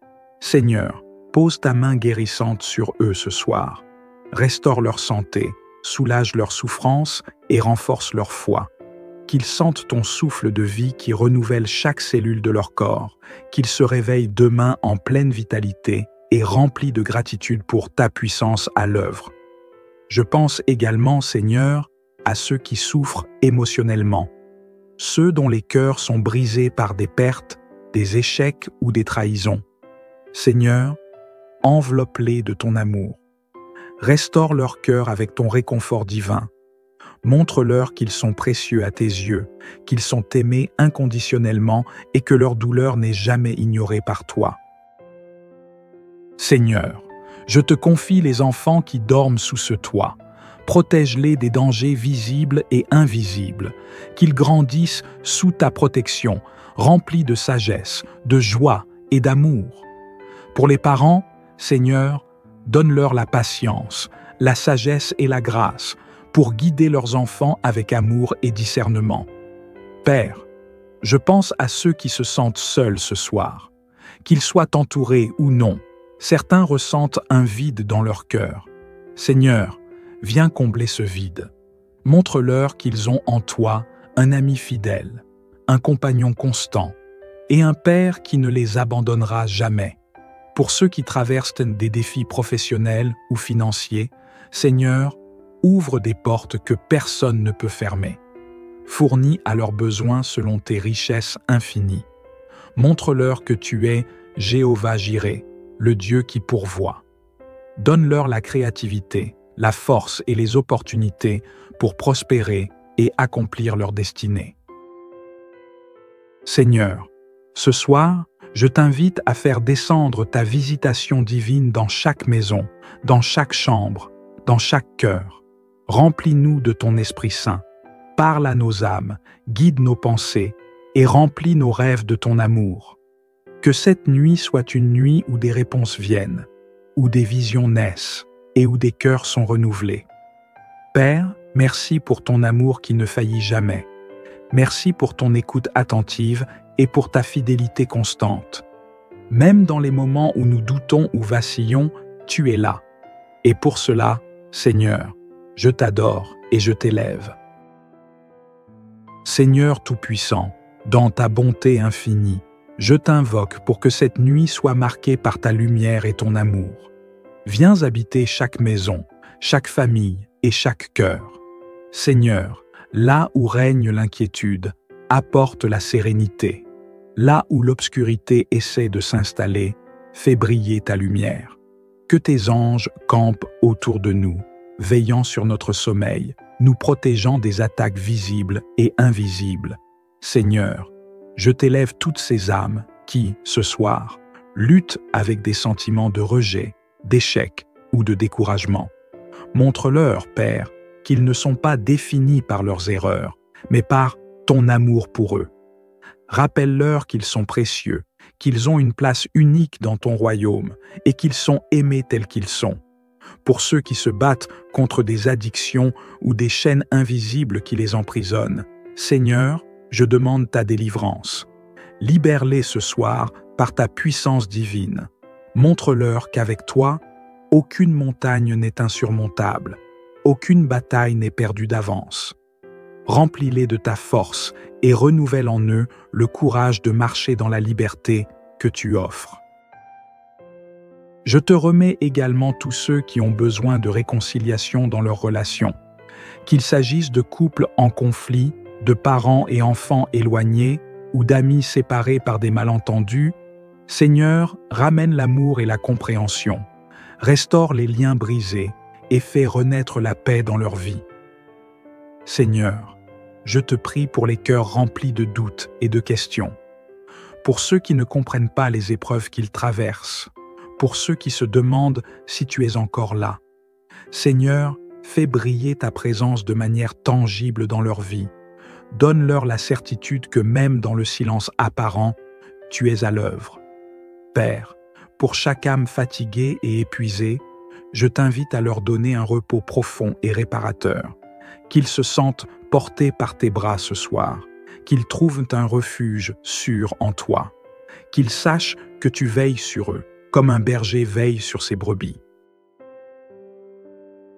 Seigneur, pose ta main guérissante sur eux ce soir. Restaure leur santé, soulage leur souffrance et renforce leur foi. Qu'ils sentent ton souffle de vie qui renouvelle chaque cellule de leur corps, qu'ils se réveillent demain en pleine vitalité et remplis de gratitude pour ta puissance à l'œuvre. Je pense également, Seigneur, à ceux qui souffrent émotionnellement, ceux dont les cœurs sont brisés par des pertes, des échecs ou des trahisons. Seigneur, enveloppe-les de ton amour. Restaure leur cœur avec ton réconfort divin. Montre-leur qu'ils sont précieux à tes yeux, qu'ils sont aimés inconditionnellement et que leur douleur n'est jamais ignorée par toi. Seigneur, je te confie les enfants qui dorment sous ce toit. Protège-les des dangers visibles et invisibles, qu'ils grandissent sous ta protection, remplis de sagesse, de joie et d'amour. Pour les parents, Seigneur, donne-leur la patience, la sagesse et la grâce pour guider leurs enfants avec amour et discernement. Père, je pense à ceux qui se sentent seuls ce soir. Qu'ils soient entourés ou non, certains ressentent un vide dans leur cœur. Seigneur, viens combler ce vide. Montre-leur qu'ils ont en toi un ami fidèle, un compagnon constant et un Père qui ne les abandonnera jamais. Pour ceux qui traversent des défis professionnels ou financiers, Seigneur, ouvre des portes que personne ne peut fermer. Fournis à leurs besoins selon tes richesses infinies. Montre-leur que tu es Jéhovah-Jireh, le Dieu qui pourvoit. Donne-leur la créativité, la force et les opportunités pour prospérer et accomplir leur destinée. Seigneur, ce soir, je t'invite à faire descendre ta visitation divine dans chaque maison, dans chaque chambre, dans chaque cœur. Remplis-nous de ton Esprit Saint. Parle à nos âmes, guide nos pensées et remplis nos rêves de ton amour. Que cette nuit soit une nuit où des réponses viennent, où des visions naissent et où des cœurs sont renouvelés. Père, merci pour ton amour qui ne faillit jamais. Merci pour ton écoute attentive et pour ta fidélité constante. Même dans les moments où nous doutons ou vacillons, tu es là. Et pour cela, Seigneur, je t'adore et je t'élève. Seigneur Tout-Puissant, dans ta bonté infinie, je t'invoque pour que cette nuit soit marquée par ta lumière et ton amour. Viens habiter chaque maison, chaque famille et chaque cœur. Seigneur, là où règne l'inquiétude, apporte la sérénité. Là où l'obscurité essaie de s'installer, fais briller ta lumière. Que tes anges campent autour de nous, veillant sur notre sommeil, nous protégeant des attaques visibles et invisibles. Seigneur, je t'élève toutes ces âmes qui, ce soir, luttent avec des sentiments de rejet, d'échec ou de découragement. Montre-leur, Père, qu'ils ne sont pas définis par leurs erreurs, mais par ton amour pour eux. Rappelle-leur qu'ils sont précieux, qu'ils ont une place unique dans ton royaume et qu'ils sont aimés tels qu'ils sont. Pour ceux qui se battent contre des addictions ou des chaînes invisibles qui les emprisonnent, Seigneur, je demande ta délivrance. Libère-les ce soir par ta puissance divine. Montre-leur qu'avec toi, aucune montagne n'est insurmontable, aucune bataille n'est perdue d'avance. Remplis-les de ta force et renouvelle en eux le courage de marcher dans la liberté que tu offres. Je te remets également tous ceux qui ont besoin de réconciliation dans leurs relations, qu'il s'agisse de couples en conflit, de parents et enfants éloignés ou d'amis séparés par des malentendus. Seigneur, ramène l'amour et la compréhension, restaure les liens brisés et fais renaître la paix dans leur vie. Seigneur, je te prie pour les cœurs remplis de doutes et de questions, pour ceux qui ne comprennent pas les épreuves qu'ils traversent, pour ceux qui se demandent si tu es encore là. Seigneur, fais briller ta présence de manière tangible dans leur vie. Donne-leur la certitude que même dans le silence apparent, tu es à l'œuvre. Père, pour chaque âme fatiguée et épuisée, je t'invite à leur donner un repos profond et réparateur, qu'ils se sentent portés par tes bras ce soir, qu'ils trouvent un refuge sûr en toi, qu'ils sachent que tu veilles sur eux, comme un berger veille sur ses brebis.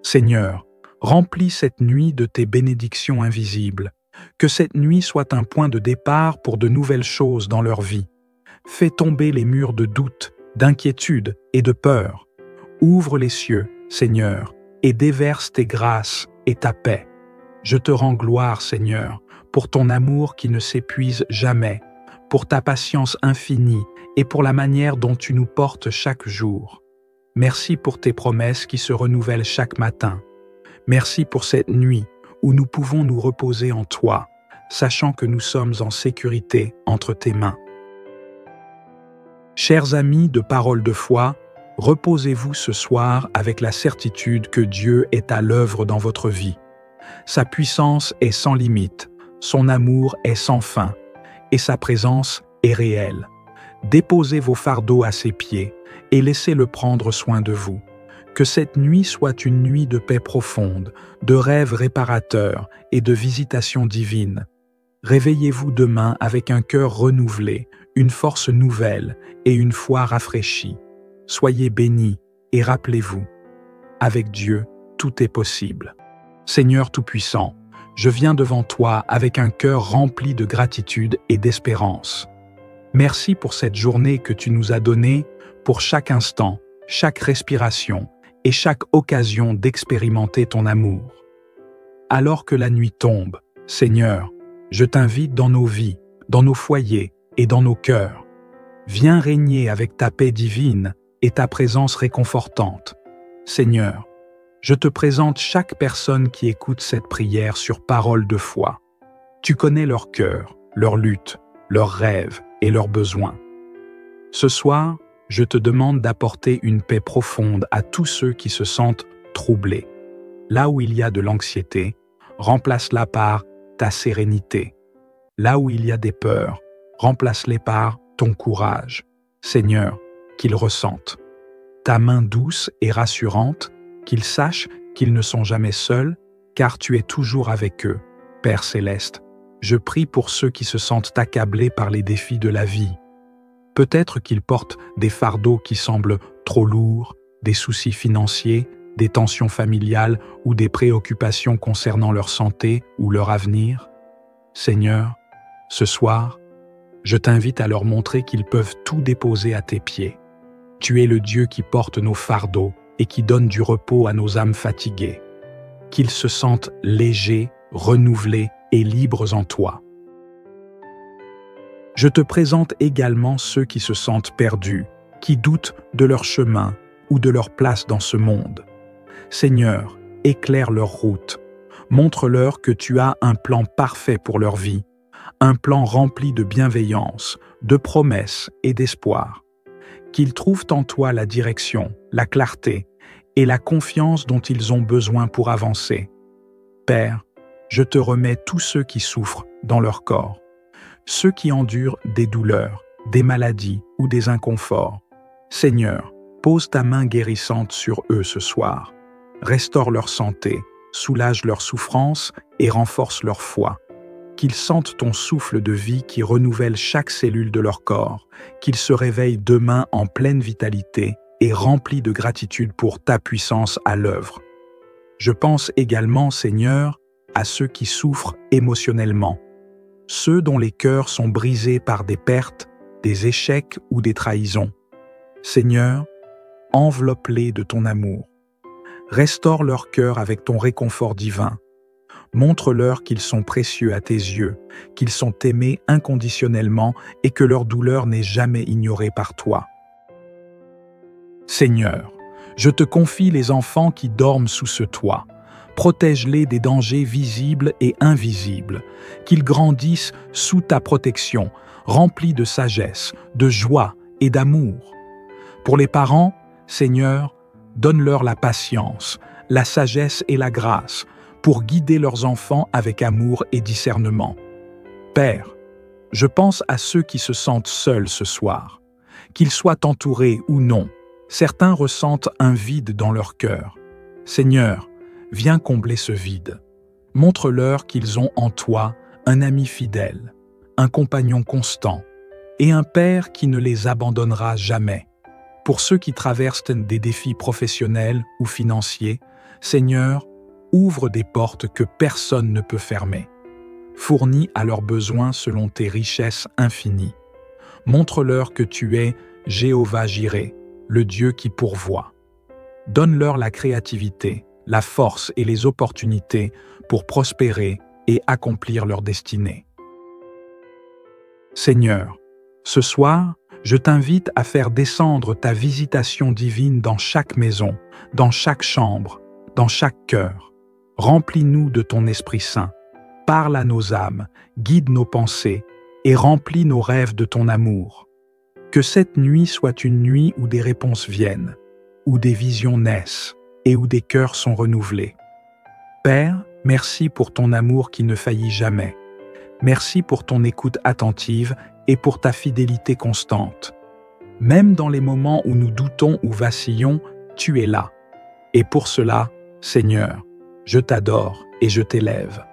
Seigneur, remplis cette nuit de tes bénédictions invisibles, que cette nuit soit un point de départ pour de nouvelles choses dans leur vie. Fais tomber les murs de doute, d'inquiétude et de peur. Ouvre les cieux, Seigneur, et déverse tes grâces et ta paix. Je te rends gloire, Seigneur, pour ton amour qui ne s'épuise jamais, pour ta patience infinie et pour la manière dont tu nous portes chaque jour. Merci pour tes promesses qui se renouvellent chaque matin. Merci pour cette nuit où nous pouvons nous reposer en toi, sachant que nous sommes en sécurité entre tes mains. Chers amis de Parole de foi, reposez-vous ce soir avec la certitude que Dieu est à l'œuvre dans votre vie. Sa puissance est sans limite, son amour est sans fin, et sa présence est réelle. Déposez vos fardeaux à ses pieds et laissez-le prendre soin de vous. Que cette nuit soit une nuit de paix profonde, de rêves réparateurs et de visitations divines. Réveillez-vous demain avec un cœur renouvelé, une force nouvelle et une foi rafraîchie. Soyez bénis et rappelez-vous, avec Dieu, tout est possible. Seigneur Tout-Puissant, je viens devant toi avec un cœur rempli de gratitude et d'espérance. Merci pour cette journée que tu nous as donnée, pour chaque instant, chaque respiration et chaque occasion d'expérimenter ton amour. Alors que la nuit tombe, Seigneur, je t'invite dans nos vies, dans nos foyers et dans nos cœurs. Viens régner avec ta paix divine et ta présence réconfortante. Seigneur, je te présente chaque personne qui écoute cette prière sur Parole de foi. Tu connais leur cœur, leurs luttes, leurs rêves et leurs besoins. Ce soir, je te demande d'apporter une paix profonde à tous ceux qui se sentent troublés. Là où il y a de l'anxiété, remplace-la par ta sérénité. Là où il y a des peurs, remplace-les par ton courage. Seigneur, qu'ils ressentent ta main douce et rassurante, qu'ils sachent qu'ils ne sont jamais seuls, car tu es toujours avec eux. Père céleste, je prie pour ceux qui se sentent accablés par les défis de la vie. Peut-être qu'ils portent des fardeaux qui semblent trop lourds, des soucis financiers, des tensions familiales ou des préoccupations concernant leur santé ou leur avenir. Seigneur, ce soir, je t'invite à leur montrer qu'ils peuvent tout déposer à tes pieds. Tu es le Dieu qui porte nos fardeaux et qui donne du repos à nos âmes fatiguées. Qu'ils se sentent légers, renouvelés et libres en toi. Je te présente également ceux qui se sentent perdus, qui doutent de leur chemin ou de leur place dans ce monde. Seigneur, éclaire leur route. Montre-leur que tu as un plan parfait pour leur vie, un plan rempli de bienveillance, de promesses et d'espoir. Qu'ils trouvent en toi la direction, la clarté et la confiance dont ils ont besoin pour avancer. Père, je te remets tous ceux qui souffrent dans leur corps, ceux qui endurent des douleurs, des maladies ou des inconforts. Seigneur, pose ta main guérissante sur eux ce soir. Restaure leur santé, soulage leur souffrance et renforce leur foi. Qu'ils sentent ton souffle de vie qui renouvelle chaque cellule de leur corps, qu'ils se réveillent demain en pleine vitalité et remplis de gratitude pour ta puissance à l'œuvre. Je pense également, Seigneur, à ceux qui souffrent émotionnellement, ceux dont les cœurs sont brisés par des pertes, des échecs ou des trahisons. Seigneur, enveloppe-les de ton amour. Restaure leur cœur avec ton réconfort divin. Montre-leur qu'ils sont précieux à tes yeux, qu'ils sont aimés inconditionnellement et que leur douleur n'est jamais ignorée par toi. Seigneur, je te confie les enfants qui dorment sous ce toit. Protège-les des dangers visibles et invisibles, qu'ils grandissent sous ta protection, remplis de sagesse, de joie et d'amour. Pour les parents, Seigneur, donne-leur la patience, la sagesse et la grâce pour guider leurs enfants avec amour et discernement. Père, je pense à ceux qui se sentent seuls ce soir. Qu'ils soient entourés ou non, certains ressentent un vide dans leur cœur. Seigneur, viens combler ce vide. Montre-leur qu'ils ont en toi un ami fidèle, un compagnon constant et un Père qui ne les abandonnera jamais. Pour ceux qui traversent des défis professionnels ou financiers, Seigneur, ouvre des portes que personne ne peut fermer. Fournis à leurs besoins selon tes richesses infinies. Montre-leur que tu es Jéhovah Jireh, le Dieu qui pourvoit. Donne-leur la créativité, la force et les opportunités pour prospérer et accomplir leur destinée. Seigneur, ce soir, je t'invite à faire descendre ta visitation divine dans chaque maison, dans chaque chambre, dans chaque cœur. Remplis-nous de ton Esprit Saint. Parle à nos âmes, guide nos pensées et remplis nos rêves de ton amour. Que cette nuit soit une nuit où des réponses viennent, où des visions naissent et où des cœurs sont renouvelés. Père, merci pour ton amour qui ne faillit jamais. Merci pour ton écoute attentive et pour ta fidélité constante. Même dans les moments où nous doutons ou vacillons, tu es là. Et pour cela, Seigneur, je t'adore et je t'élève.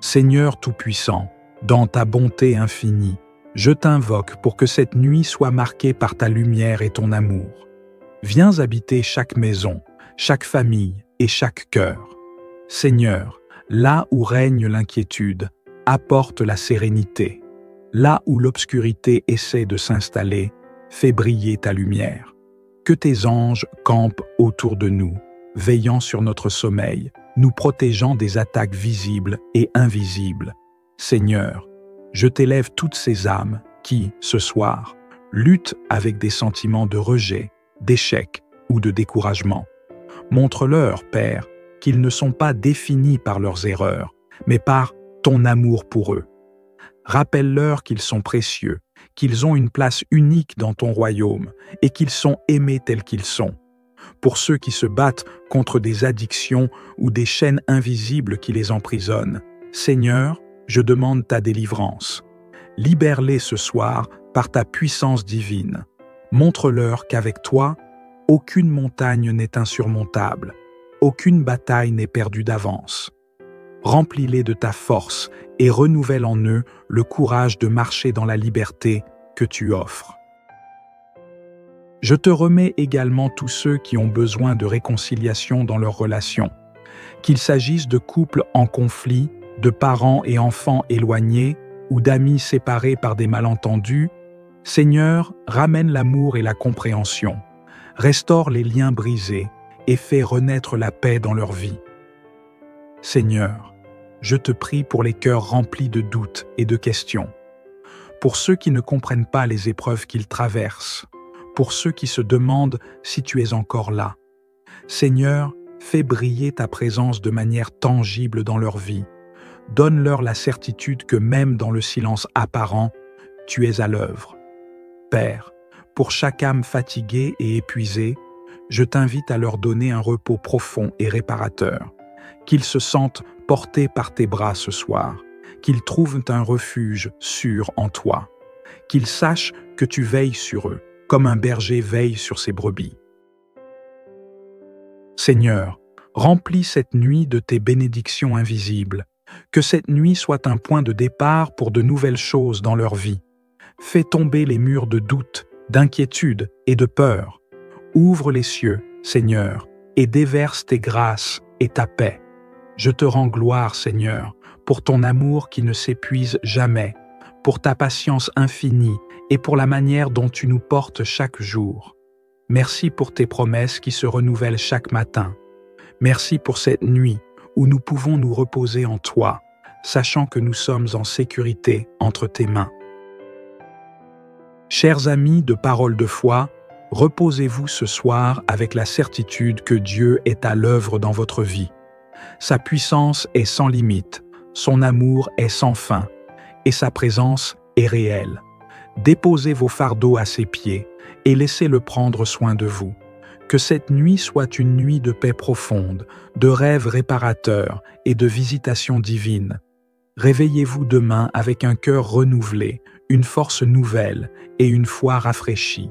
Seigneur Tout-Puissant, dans ta bonté infinie, je t'invoque pour que cette nuit soit marquée par ta lumière et ton amour. Viens habiter chaque maison, chaque famille et chaque cœur. Seigneur, là où règne l'inquiétude, apporte la sérénité. Là où l'obscurité essaie de s'installer, fais briller ta lumière. Que tes anges campent autour de nous, veillant sur notre sommeil, nous protégeant des attaques visibles et invisibles. Seigneur, je t'élève toutes ces âmes qui, ce soir, luttent avec des sentiments de rejet, d'échec ou de découragement. Montre-leur, Père, qu'ils ne sont pas définis par leurs erreurs, mais par ton amour pour eux. Rappelle-leur qu'ils sont précieux, qu'ils ont une place unique dans ton royaume et qu'ils sont aimés tels qu'ils sont. Pour ceux qui se battent contre des addictions ou des chaînes invisibles qui les emprisonnent, Seigneur, je demande ta délivrance. Libère-les ce soir par ta puissance divine. Montre-leur qu'avec toi, aucune montagne n'est insurmontable, aucune bataille n'est perdue d'avance. Remplis-les de ta force et renouvelle en eux le courage de marcher dans la liberté que tu offres. Je te remets également tous ceux qui ont besoin de réconciliation dans leurs relations, qu'il s'agisse de couples en conflit, de parents et enfants éloignés ou d'amis séparés par des malentendus. Seigneur, ramène l'amour et la compréhension, restaure les liens brisés et fais renaître la paix dans leur vie. Seigneur, je te prie pour les cœurs remplis de doutes et de questions, pour ceux qui ne comprennent pas les épreuves qu'ils traversent, pour ceux qui se demandent si tu es encore là. Seigneur, fais briller ta présence de manière tangible dans leur vie. Donne-leur la certitude que même dans le silence apparent, tu es à l'œuvre. Père, pour chaque âme fatiguée et épuisée, je t'invite à leur donner un repos profond et réparateur, qu'ils se sentent portés par tes bras ce soir, qu'ils trouvent un refuge sûr en toi, qu'ils sachent que tu veilles sur eux, comme un berger veille sur ses brebis. Seigneur, remplis cette nuit de tes bénédictions invisibles, que cette nuit soit un point de départ pour de nouvelles choses dans leur vie. Fais tomber les murs de doute, d'inquiétude et de peur. Ouvre les cieux, Seigneur, et déverse tes grâces et ta paix. Je te rends gloire, Seigneur, pour ton amour qui ne s'épuise jamais, pour ta patience infinie et pour la manière dont tu nous portes chaque jour. Merci pour tes promesses qui se renouvellent chaque matin. Merci pour cette nuit où nous pouvons nous reposer en toi, sachant que nous sommes en sécurité entre tes mains. Chers amis de Parole de foi, Reposez-vous ce soir avec la certitude que Dieu est à l'œuvre dans votre vie. Sa puissance est sans limite, son amour est sans fin, et sa présence est réelle. Déposez vos fardeaux à ses pieds et laissez-le prendre soin de vous. Que cette nuit soit une nuit de paix profonde, de rêves réparateurs et de visitations divines. Réveillez-vous demain avec un cœur renouvelé, une force nouvelle et une foi rafraîchie.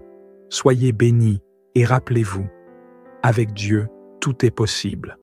Soyez bénis et rappelez-vous, avec Dieu, tout est possible.